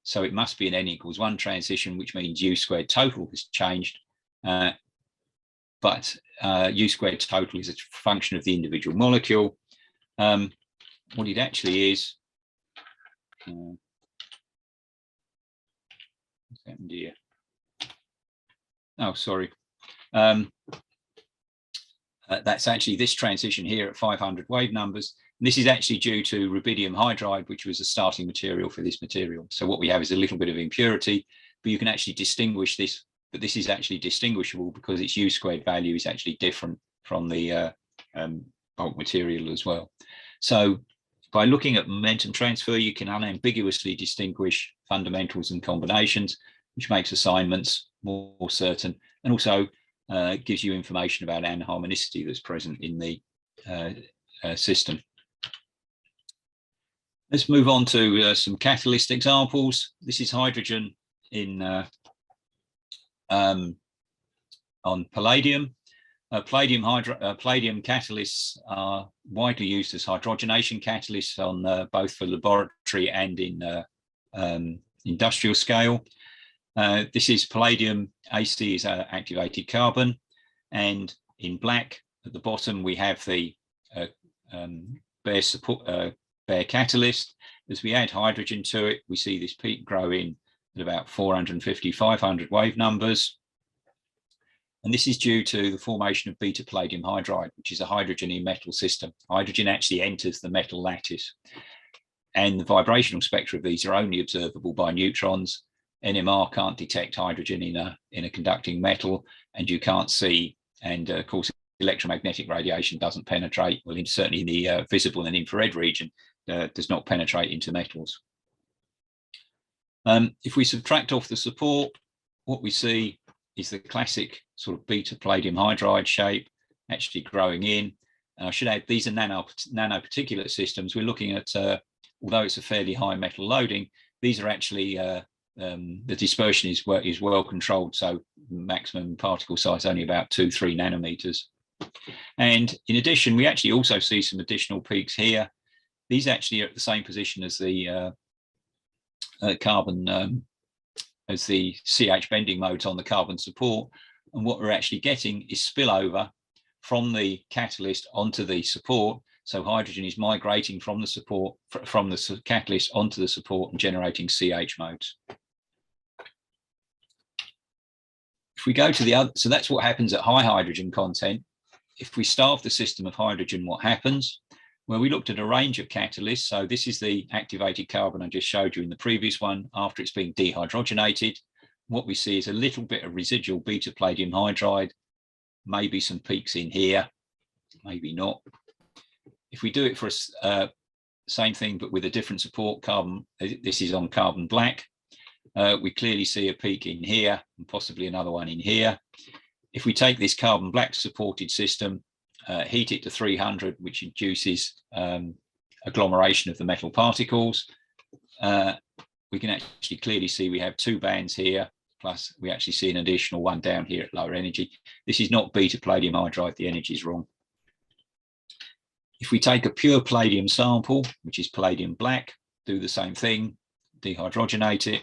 so it must be an n=1 transition, which means U² total has changed. But U² total is a function of the individual molecule. What it actually is, what's happened here? Oh, sorry. That's actually this transition here at 500 wave numbers. And this is actually due to rubidium hydride, which was a starting material for this material. So what we have is a little bit of impurity, but you can actually distinguish this. But this is actually distinguishable because its U² value is actually different from the bulk material as well. So by looking at momentum transfer, you can unambiguously distinguish fundamentals and combinations, which makes assignments more certain, and also gives you information about anharmonicity that's present in the system. Let's move on to some catalyst examples. This is hydrogen in on palladium. Palladium catalysts are widely used as hydrogenation catalysts on both for laboratory and in industrial scale. This is palladium AC is activated carbon, and in black at the bottom we have the bare catalyst. As we add hydrogen to it, we see this peak grow in at about 450, 500 wave numbers. And this is due to the formation of beta palladium hydride, which is a hydrogen in metal system. Hydrogen actually enters the metal lattice. And the vibrational spectra of these are only observable by neutrons. NMR can't detect hydrogen in a conducting metal, and you can't see, and of course, electromagnetic radiation doesn't penetrate, well, certainly in the visible and infrared region, does not penetrate into metals. If we subtract off the support, what we see is the classic sort of beta palladium hydride shape actually growing in. I should add, these are nanoparticulate systems. We're looking at, although it's a fairly high metal loading, these are actually, the dispersion is well controlled, so maximum particle size only about 2-3 nanometers. And in addition, we actually also see some additional peaks here. These actually are at the same position as the carbon, as the CH bending modes on the carbon support. And what we're actually getting is spillover from the catalyst onto the support. So hydrogen is migrating from the support, from the catalyst onto the support and generating CH modes. If we go to the other, so that's what happens at high hydrogen content. If we starve the system of hydrogen, what happens? Well, we looked at a range of catalysts. So this is the activated carbon I just showed you in the previous one after it's being dehydrogenated. What we see is a little bit of residual beta palladium hydride, maybe some peaks in here, maybe not. If we do it for a same thing, but with a different support carbon, this is on carbon black, we clearly see a peak in here and possibly another one in here. If we take this carbon black supported system, heat it to 300, which induces agglomeration of the metal particles, we can actually clearly see we have 2 bands here, plus we actually see an additional one down here at lower energy. This is not beta palladium hydride, the energy is wrong. If we take a pure palladium sample, which is palladium black, do the same thing, dehydrogenate it,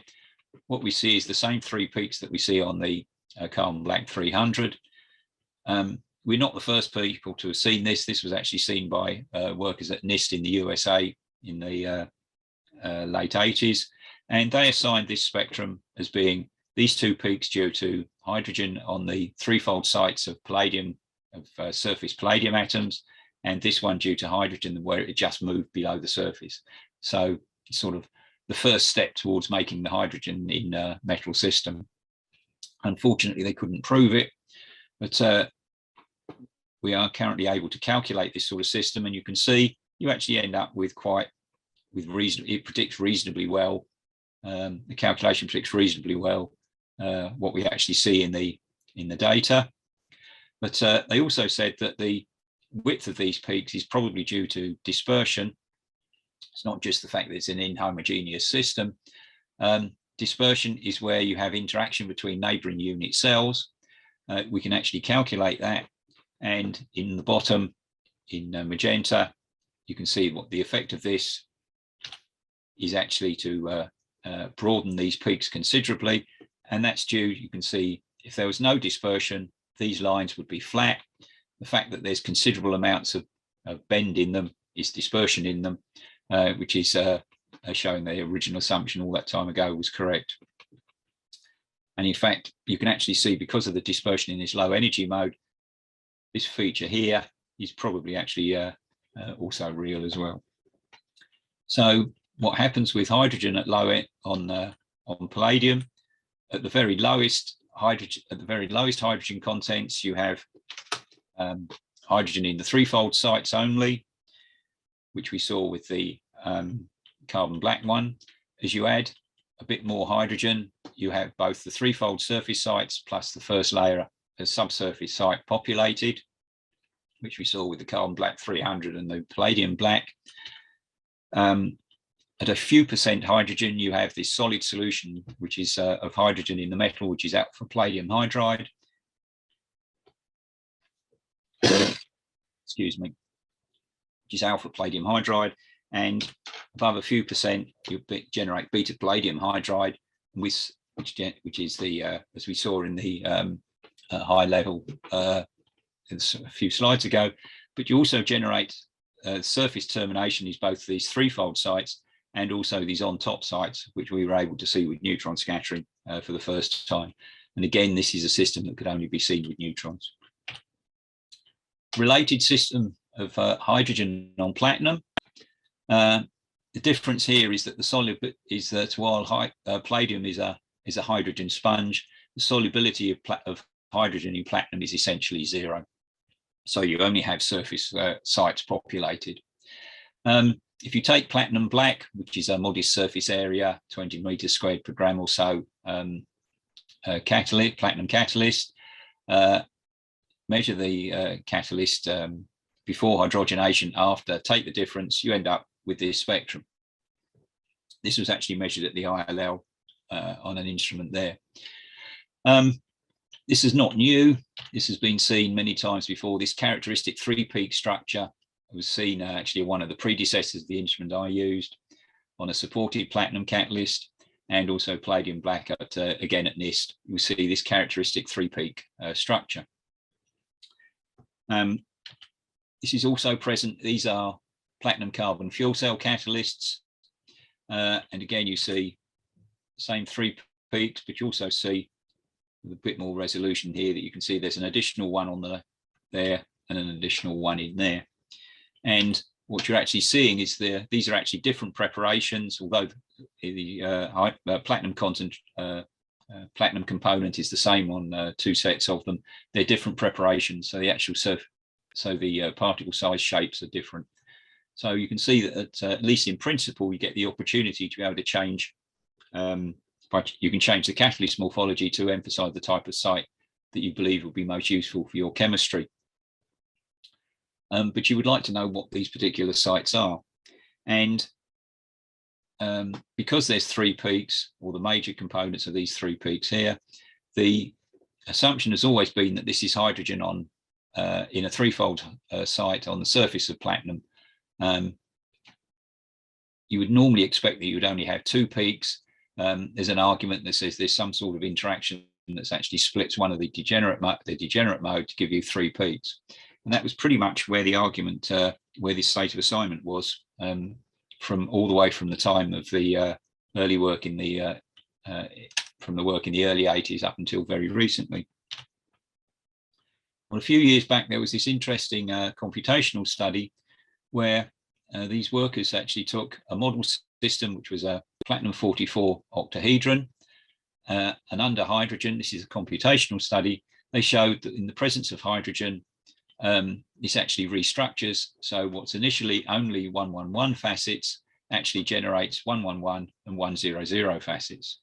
what we see is the same 3 peaks that we see on the carbon black 300. We're not the first people to have seen this. This was actually seen by workers at NIST in the USA in the late 80s. And they assigned this spectrum as being these 2 peaks due to hydrogen on the 3-fold sites of palladium, of surface palladium atoms, and this one due to hydrogen where it just moved below the surface. So it's sort of the first step towards making the hydrogen in a metal system. Unfortunately, they couldn't prove it, but we are currently able to calculate this sort of system, and you can see you actually end up with it predicts reasonably well. The calculation predicts reasonably well what we actually see in the data. But they also said that the width of these peaks is probably due to dispersion. It's not just the fact that it's an inhomogeneous system. Dispersion is where you have interaction between neighboring unit cells. We can actually calculate that. And in the bottom, in magenta, you can see what the effect of this is actually to broaden these peaks considerably. And that's due, you can see, if there was no dispersion, these lines would be flat. The fact that there's considerable amounts of bend in them is dispersion in them, which is showing the original assumption all that time ago was correct. And in fact, you can actually see, because of the dispersion in this low energy mode, this feature here is probably actually also real as well. So what happens with hydrogen at low on palladium, at the very lowest hydrogen contents, you have hydrogen in the threefold sites only, which we saw with the carbon black one. As you add a bit more hydrogen, you have both the threefold surface sites plus the first layer as subsurface site populated, which we saw with the carbon black 300 and the palladium black. At a few percent hydrogen, you have this solid solution, which is of hydrogen in the metal, which is alpha palladium hydride. Excuse me, which is alpha palladium hydride. And above a few percent, you generate beta palladium hydride, which is the, as we saw in the high level a few slides ago. But you also generate surface termination is both these threefold sites and also these on top sites, which we were able to see with neutron scattering for the first time. And again, this is a system that could only be seen with neutrons. Related system of hydrogen on platinum. The difference here is that while palladium is a hydrogen sponge, the solubility of hydrogen in platinum is essentially zero. So you only have surface sites populated. If you take platinum black, which is a modest surface area, 20 meters squared per gram or so, platinum catalyst, measure the catalyst before hydrogenation, after, take the difference, you end up with this spectrum. This was actually measured at the ILL on an instrument there. This is not new. This has been seen many times before. This characteristic three-peak structure was seen actually one of the predecessors of the instrument I used on a supported platinum catalyst, and also palladium black at again at NIST. You see this characteristic three-peak structure. This is also present. These are platinum carbon fuel cell catalysts, and again you see the same three peaks, but you also see with a bit more resolution here that you can see there's an additional one on there and an additional one in there. And what you're actually seeing is these are actually different preparations, although the platinum component is the same on two sets of them. They're different preparations, so the actual particle size shapes are different. So you can see that at least in principle, you get the opportunity to be able to change. But you can change the catalyst morphology to emphasize the type of site that you believe will be most useful for your chemistry. But you would like to know what these particular sites are. And because there's three peaks, or the major components of these three peaks here, the assumption has always been that this is hydrogen on in a threefold site on the surface of platinum. You would normally expect that you would only have two peaks. There's an argument that says there's some sort of interaction that's actually splits one of the degenerate mode to give you three peaks. And that was pretty much where the argument, where this state of assignment was, from all the way from the time of the early work in the from the work in the early 80s up until very recently. Well, a few years back, there was this interesting computational study where these workers actually took a model system, which was a platinum 44 octahedron, and under hydrogen, this is a computational study, they showed that in the presence of hydrogen, this actually restructures. So what's initially only 111 facets actually generates 111 and 100 facets.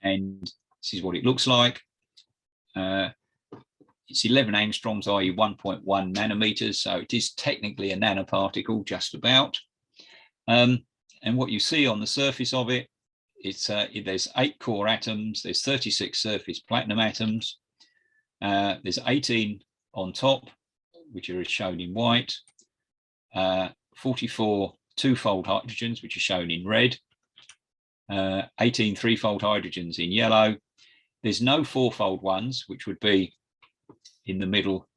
And this is what it looks like. It's 11 angstroms, i.e. 1.1 nanometers. So it is technically a nanoparticle, just about. And what you see on the surface of it, it's there's 8 core atoms, there's 36 surface platinum atoms, there's 18 on top, which are shown in white, 44 two-fold hydrogens, which are shown in red, 18 three-fold hydrogens in yellow. There's no four-fold ones, which would be in the middle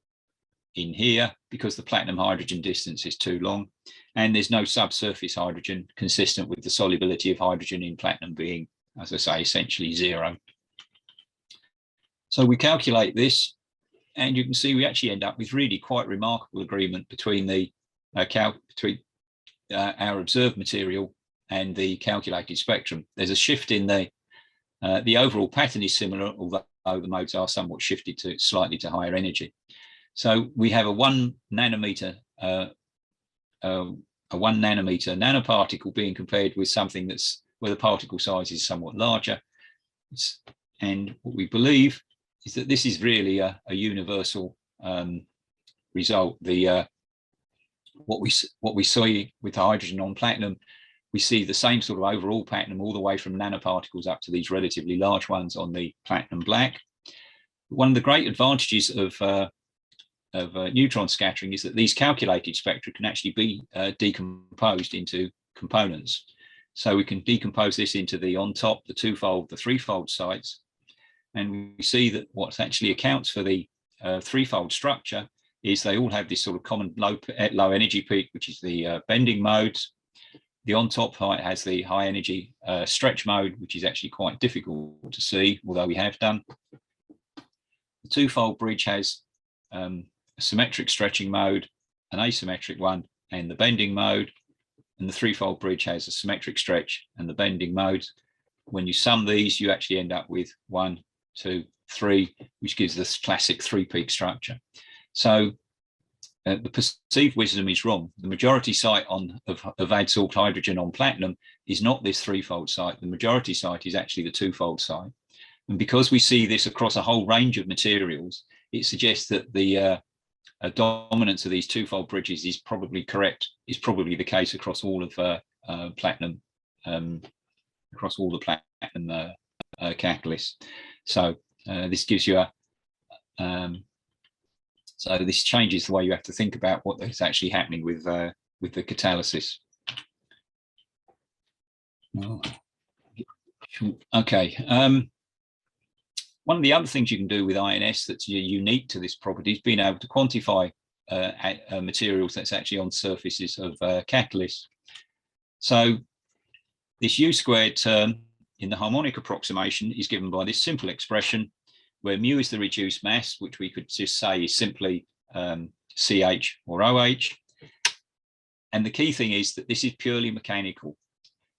in here, because the platinum hydrogen distance is too long. And there's no subsurface hydrogen, consistent with the solubility of hydrogen in platinum being, as I say, essentially 0. So we calculate this, and you can see we actually end up with really quite remarkable agreement between the our observed material and the calculated spectrum. There's a shift in the overall pattern is similar, although the modes are somewhat shifted to slightly to higher energy. So we have a 1 nanometer nanoparticle being compared with something that's where the particle size is somewhat larger. And what we believe is that this is really a universal result. What we see with hydrogen on platinum, we see the same sort of overall pattern all the way from nanoparticles up to these relatively large ones on the platinum black. One of the great advantages of neutron scattering is that these calculated spectra can actually be decomposed into components. So we can decompose this into the on top, the two-fold, the three-fold sites, and we see that what actually accounts for the threefold structure is they all have this sort of common low energy peak, which is the bending modes. The on top height has the high energy stretch mode, which is actually quite difficult to see, although we have done. The two-fold bridge has a symmetric stretching mode, an asymmetric one, and the bending mode. And the three-fold bridge has a symmetric stretch and the bending mode. When you sum these, you actually end up with 1, 2, 3, which gives this classic three-peak structure. So the perceived wisdom is wrong. The majority site of adsorbed hydrogen on platinum is not this threefold site. The majority site is actually the twofold site. And because we see this across a whole range of materials, it suggests that the dominance of these twofold bridges is probably correct, is probably the case across all of platinum, across all the platinum catalysts. So this gives you a so this changes the way you have to think about what is actually happening with the catalysis. Okay. One of the other things you can do with INS that's unique to this property is being able to quantify materials that's actually on surfaces of catalysts. So this U squared term in the harmonic approximation is given by this simple expression where mu is the reduced mass, which we could just say is simply CH or OH. And the key thing is that this is purely mechanical.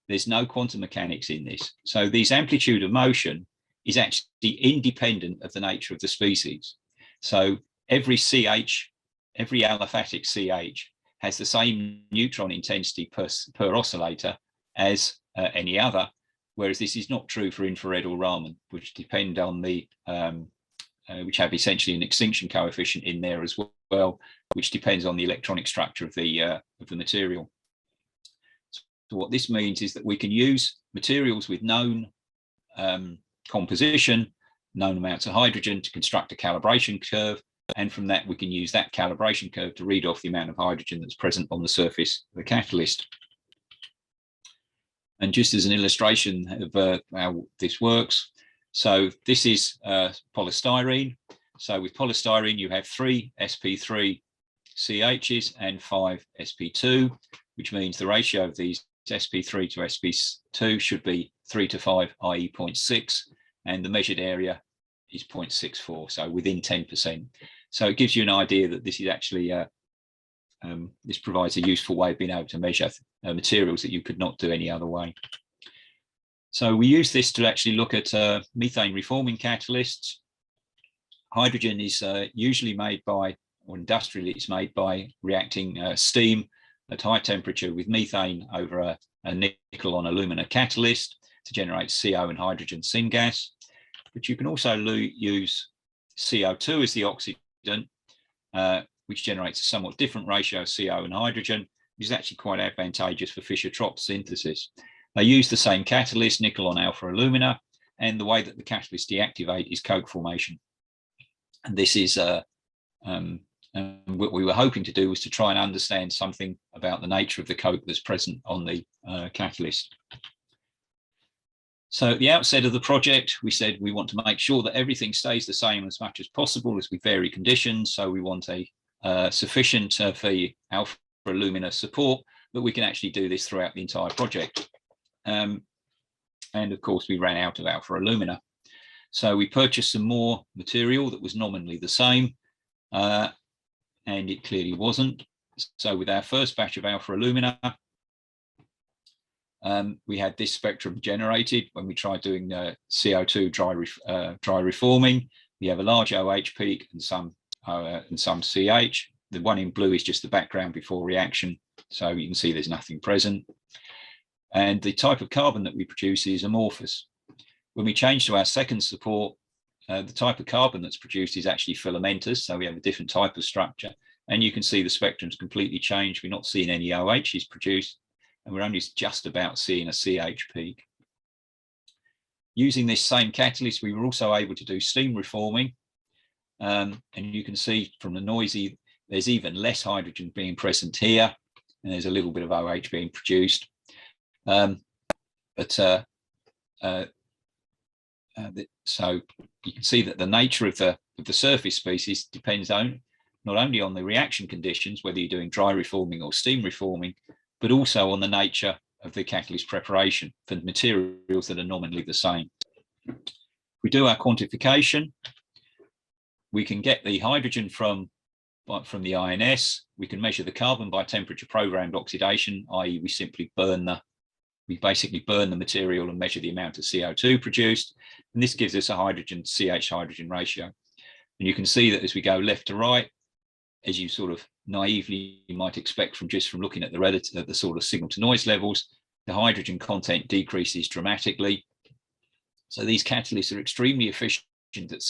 There's no quantum mechanics in this. So this amplitude of motion is actually independent of the nature of the species. So every CH, every aliphatic CH has the same neutron intensity per oscillator as any other, whereas this is not true for infrared or Raman, which depend on the, which have essentially an extinction coefficient in there as well, which depends on the electronic structure of the material. So what this means is that we can use materials with known composition, known amounts of hydrogen to construct a calibration curve. And from that, we can use that calibration curve to read off the amount of hydrogen that's present on the surface of the catalyst. And just as an illustration of how this works, so this is polystyrene. So with polystyrene, you have 3 sp3 CHs and 5 sp2, which means the ratio of these sp3 to sp2 should be 3 to 5, i.e. 0.6, and the measured area is 0.64, so within 10%. So it gives you an idea that this is actually this provides a useful way of being able to measure materials that you could not do any other way. So we use this to actually look at methane reforming catalysts. Hydrogen is usually made by, or industrially it's made by reacting steam at high temperature with methane over a nickel on alumina catalyst to generate CO and hydrogen syngas. But you can also use CO2 as the oxidant, which generates a somewhat different ratio of CO and hydrogen, which is actually quite advantageous for Fischer-Tropsch synthesis. They use the same catalyst, nickel on alpha alumina, and the way that the catalysts deactivate is coke formation. And this is what we were hoping to do was to try and understand something about the nature of the coke that's present on the catalyst. So at the outset of the project, we said we want to make sure that everything stays the same as much as possible as we vary conditions. So we want a sufficient for alpha alumina support that we can actually do this throughout the entire project. And of course, we ran out of alpha alumina. So we purchased some more material that was nominally the same, and it clearly wasn't. So with our first batch of alpha alumina, we had this spectrum generated when we tried doing CO2 dry reforming. We have a large OH peak and some CH. The one in blue is just the background before reaction, so you can see there's nothing present. And the type of carbon that we produce is amorphous. When we change to our second support, the type of carbon that's produced is actually filamentous, so we have a different type of structure. And you can see the spectrum's completely changed. We're not seeing any OHs produced, and we're only just about seeing a CH peak. Using this same catalyst, we were also able to do steam reforming. And you can see from the noisy, there's even less hydrogen being present here, and there's a little bit of OH being produced. So you can see that the nature of the surface species depends not only on the reaction conditions, whether you're doing dry reforming or steam reforming, but also on the nature of the catalyst preparation for materials that are nominally the same. If we do our quantification, we can get the hydrogen from the INS. We can measure the carbon by temperature programmed oxidation, i.e. we basically burn the material and measure the amount of CO2 produced. And this gives us a hydrogen CH hydrogen ratio. And you can see that as we go left to right, as you sort of naively might expect from looking at the sort of signal to noise levels, the hydrogen content decreases dramatically. So these catalysts are extremely efficient at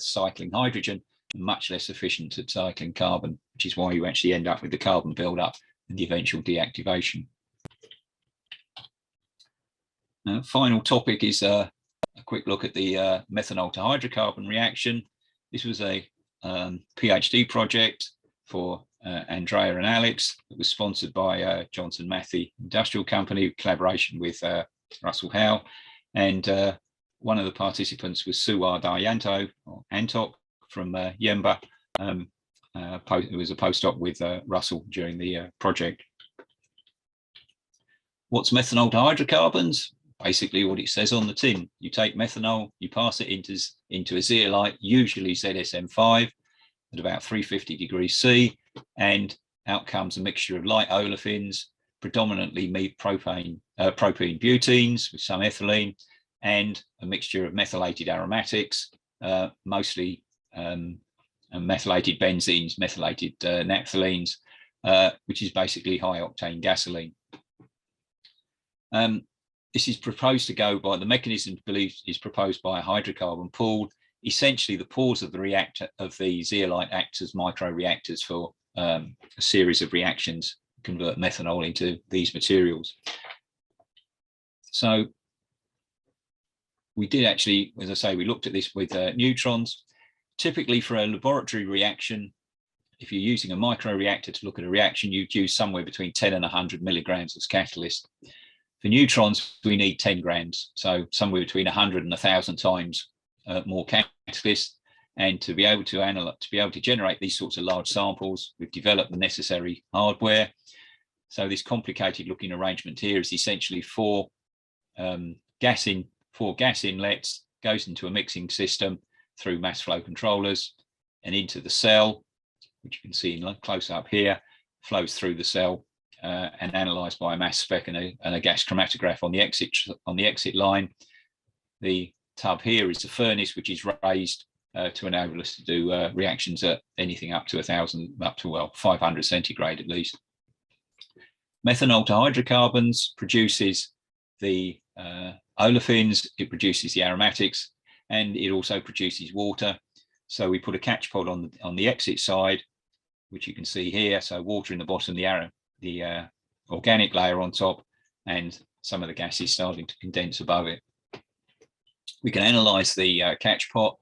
cycling hydrogen and much less efficient at cycling carbon, which is why you actually end up with the carbon buildup and the eventual deactivation. Final topic is a quick look at the methanol to hydrocarbon reaction. This was a PhD project for Andrea and Alex. It was sponsored by Johnson Matthey Industrial Company, collaboration with Russell Howe, and one of the participants was Suwar Daryanto, or Antok, from Yemba, who was a postdoc with Russell during the project. What's methanol to hydrocarbons? Basically what it says on the tin. You take methanol, you pass it into a zeolite, usually ZSM5, at about 350 degrees C, and out comes a mixture of light olefins, predominantly propane butenes with some ethylene, and a mixture of methylated aromatics, mostly methylated benzenes, methylated naphthalenes, which is basically high octane gasoline. This is proposed to go by, the mechanism believed is proposed by a hydrocarbon pool. Essentially, the pores of the reactor of the zeolite act as microreactors for a series of reactions, convert methanol into these materials. So we did actually, as I say, we looked at this with neutrons. Typically for a laboratory reaction, if you're using a microreactor to look at a reaction, you'd use somewhere between 10 and 100 milligrams as catalyst. For neutrons, we need 10 grams, so somewhere between 100 and 1,000 times more catalyst. And to be able to generate these sorts of large samples, we've developed the necessary hardware. So this complicated looking arrangement here is essentially four gas inlets, goes into a mixing system through mass flow controllers and into the cell, which you can see in close up here, flows through the cell and analysed by a mass spec and a gas chromatograph on the exit line. The tub here is the furnace, which is raised to enable us to do reactions at anything up to 500 centigrade at least. Methanol to hydrocarbons produces the olefins, it produces the aromatics, and it also produces water. So we put a catch pod on the exit side, which you can see here. So water in the bottom, the organic layer on top, and some of the gases starting to condense above it. We can analyze the catch pot,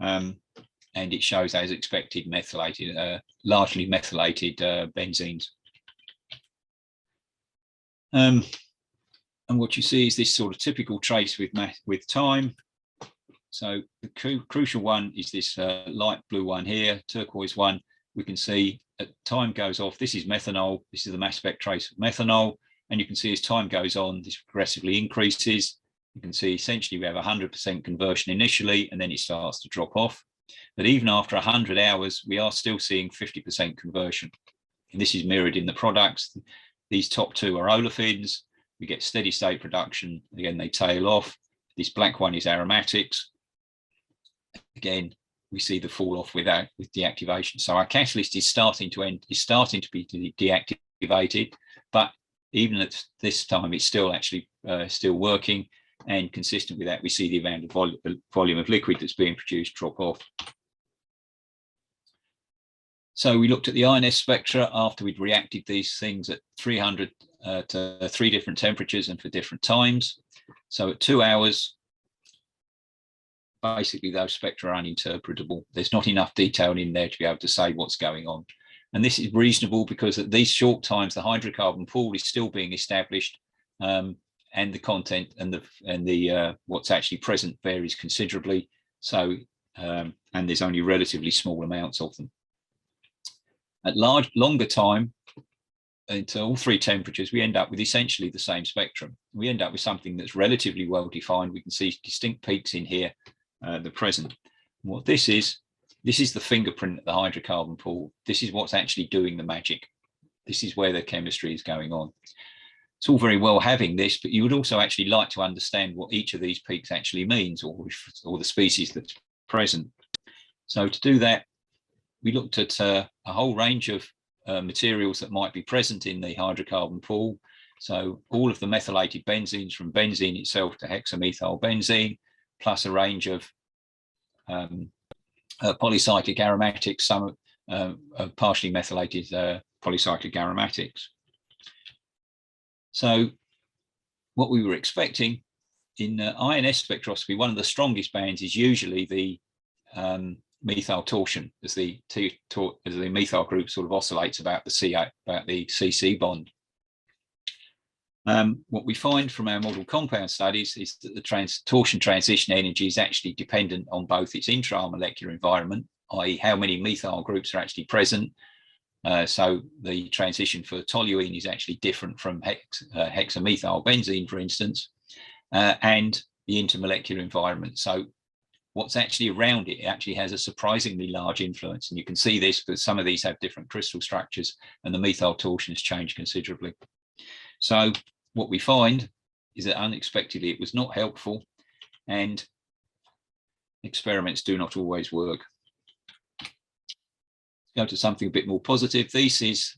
and it shows, as expected, methylated, largely methylated benzenes. And what you see is this sort of typical trace with time. So the crucial one is this light blue one here, turquoise one. We can see as time goes off, this is methanol, this is the mass spec trace of methanol, and you can see as time goes on, this progressively increases. You can see essentially we have 100% conversion initially, and then it starts to drop off. But even after 100 hours, we are still seeing 50% conversion. And this is mirrored in the products. These top two are olefins. We get steady state production. Again, they tail off. This black one is aromatics. Again, we see the fall off with deactivation. So our catalyst is starting to be deactivated, but even at this time, it's still actually still working. And consistent with that, we see the amount of volume of liquid that's being produced drop off. So we looked at the INS spectra after we'd reacted these things at 300 to 3 different temperatures and for different times. So at 2 hours, basically those spectra are uninterpretable. There's not enough detail in there to be able to say what's going on. And this is reasonable because at these short times, the hydrocarbon pool is still being established, and the content and the what's actually present varies considerably. So and there's only relatively small amounts of them. At longer time, into all 3 temperatures, we end up with essentially the same spectrum. We end up with something that's relatively well defined. We can see distinct peaks in here, the present. And what this is the fingerprint of the hydrocarbon pool. This is what's actually doing the magic. This is where the chemistry is going on. It's all very well having this, but you would also actually like to understand what each of these peaks actually means, or the species that's present. So to do that, we looked at a whole range of materials that might be present in the hydrocarbon pool. So all of the methylated benzenes, from benzene itself to hexamethyl benzene, plus a range of polycyclic aromatics, some partially methylated polycyclic aromatics. So what we were expecting in INS spectroscopy, one of the strongest bands is usually the methyl torsion, as the methyl group sort of oscillates about the CC bond. What we find from our model compound studies is that the torsion transition energy is actually dependent on both its intramolecular environment, i.e. how many methyl groups are actually present. So the transition for toluene is actually different from hexamethyl benzene, for instance, and the intermolecular environment. So what's actually around it actually has a surprisingly large influence. And you can see this because some of these have different crystal structures and the methyl torsion has changed considerably. So what we find is that unexpectedly it was not helpful, and experiments do not always work. Go to something a bit more positive. This is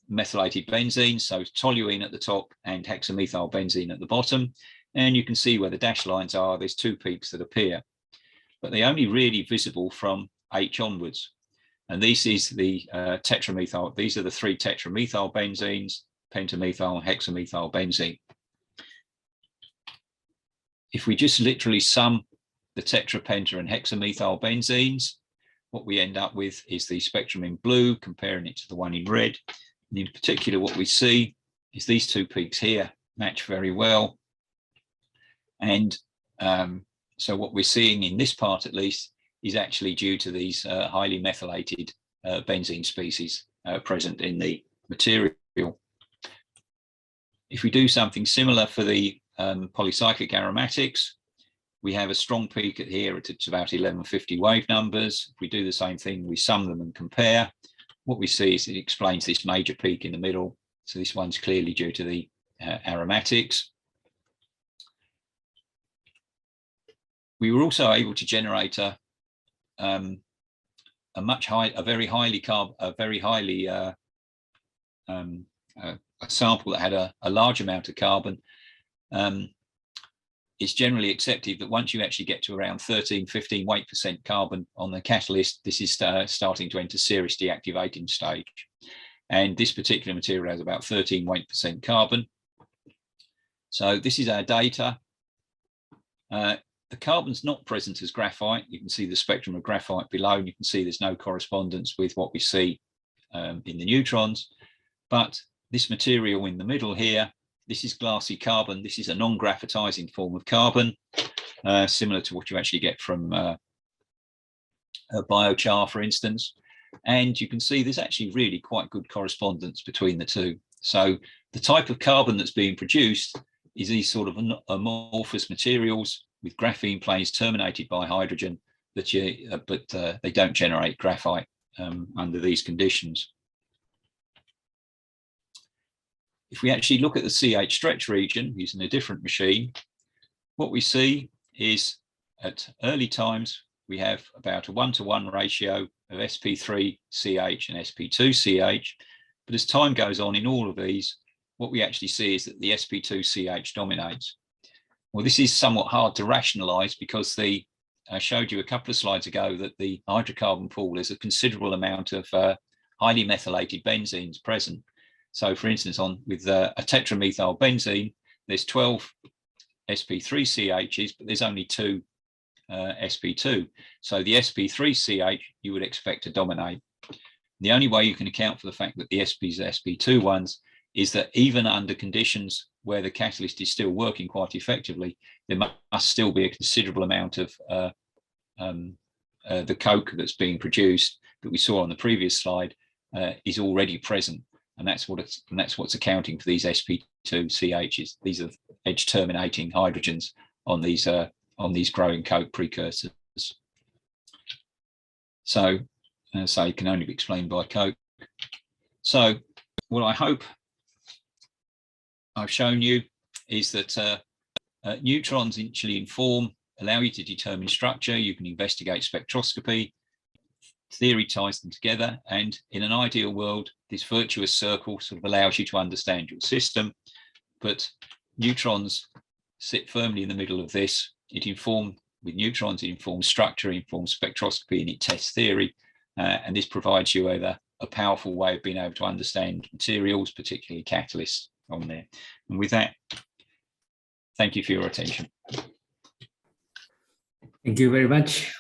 methylated benzene, so toluene at the top and hexamethyl benzene at the bottom. And you can see where the dashed lines are. There's 2 peaks that appear, but they're only really visible from H onwards. And this is the tetramethyl. These are the 3 tetramethyl benzenes, pentamethyl, hexamethyl benzene. If we just literally sum the tetra, penta, and hexamethyl benzenes, what we end up with is the spectrum in blue, comparing it to the one in red. And in particular, what we see is these 2 peaks here match very well. And so what we're seeing in this part, at least, is actually due to these highly methylated benzene species present in the material. If we do something similar for the polycyclic aromatics, we have a strong peak at here at about 1150 wave numbers. If we do the same thing, we sum them and compare, what we see is it explains this major peak in the middle. So this one's clearly due to the aromatics. We were also able to generate a sample that had a large amount of carbon. It's generally accepted that once you actually get to around 13-15 weight% carbon on the catalyst, this is starting to enter serious deactivating stage. And this particular material has about 13 weight% carbon. So this is our data. The carbon's not present as graphite. You can see the spectrum of graphite below, and you can see there's no correspondence with what we see in the neutrons. But this material in the middle here, this is glassy carbon. This is a non-graphitizing form of carbon, similar to what you actually get from a biochar, for instance. And you can see there's actually really quite good correspondence between the two. So the type of carbon that's being produced is these sort of amorphous materials with graphene planes terminated by hydrogen, but they don't generate graphite under these conditions. If we actually look at the CH stretch region using a different machine, what we see is at early times, we have about a 1-to-1 ratio of sp3CH and sp2CH. But as time goes on in all of these, what we actually see is that the sp2CH dominates. Well, this is somewhat hard to rationalize because I showed you a couple of slides ago that the hydrocarbon pool is a considerable amount of highly methylated benzenes present. So for instance, with a tetramethyl benzene, there's 12 sp3CHs, but there's only 2 sp2. So the sp3CH you would expect to dominate. The only way you can account for the fact that the SPs are sp2 ones is that even under conditions where the catalyst is still working quite effectively, there must still be a considerable amount of the coke that's being produced that we saw on the previous slide is already present. And that's what's accounting for these sp2CHs. These are edge terminating hydrogens on these growing coke precursors. So, it can only be explained by coke. So, what I hope I've shown you is that neutrons actually allow you to determine structure. You can investigate spectroscopy. Theory ties them together, and in an ideal world, this virtuous circle sort of allows you to understand your system. But neutrons sit firmly in the middle of this. With neutrons, it informs structure, it informs spectroscopy, and it tests theory. And this provides you with a powerful way of being able to understand materials, particularly catalysts on there. And with that, thank you for your attention. Thank you very much.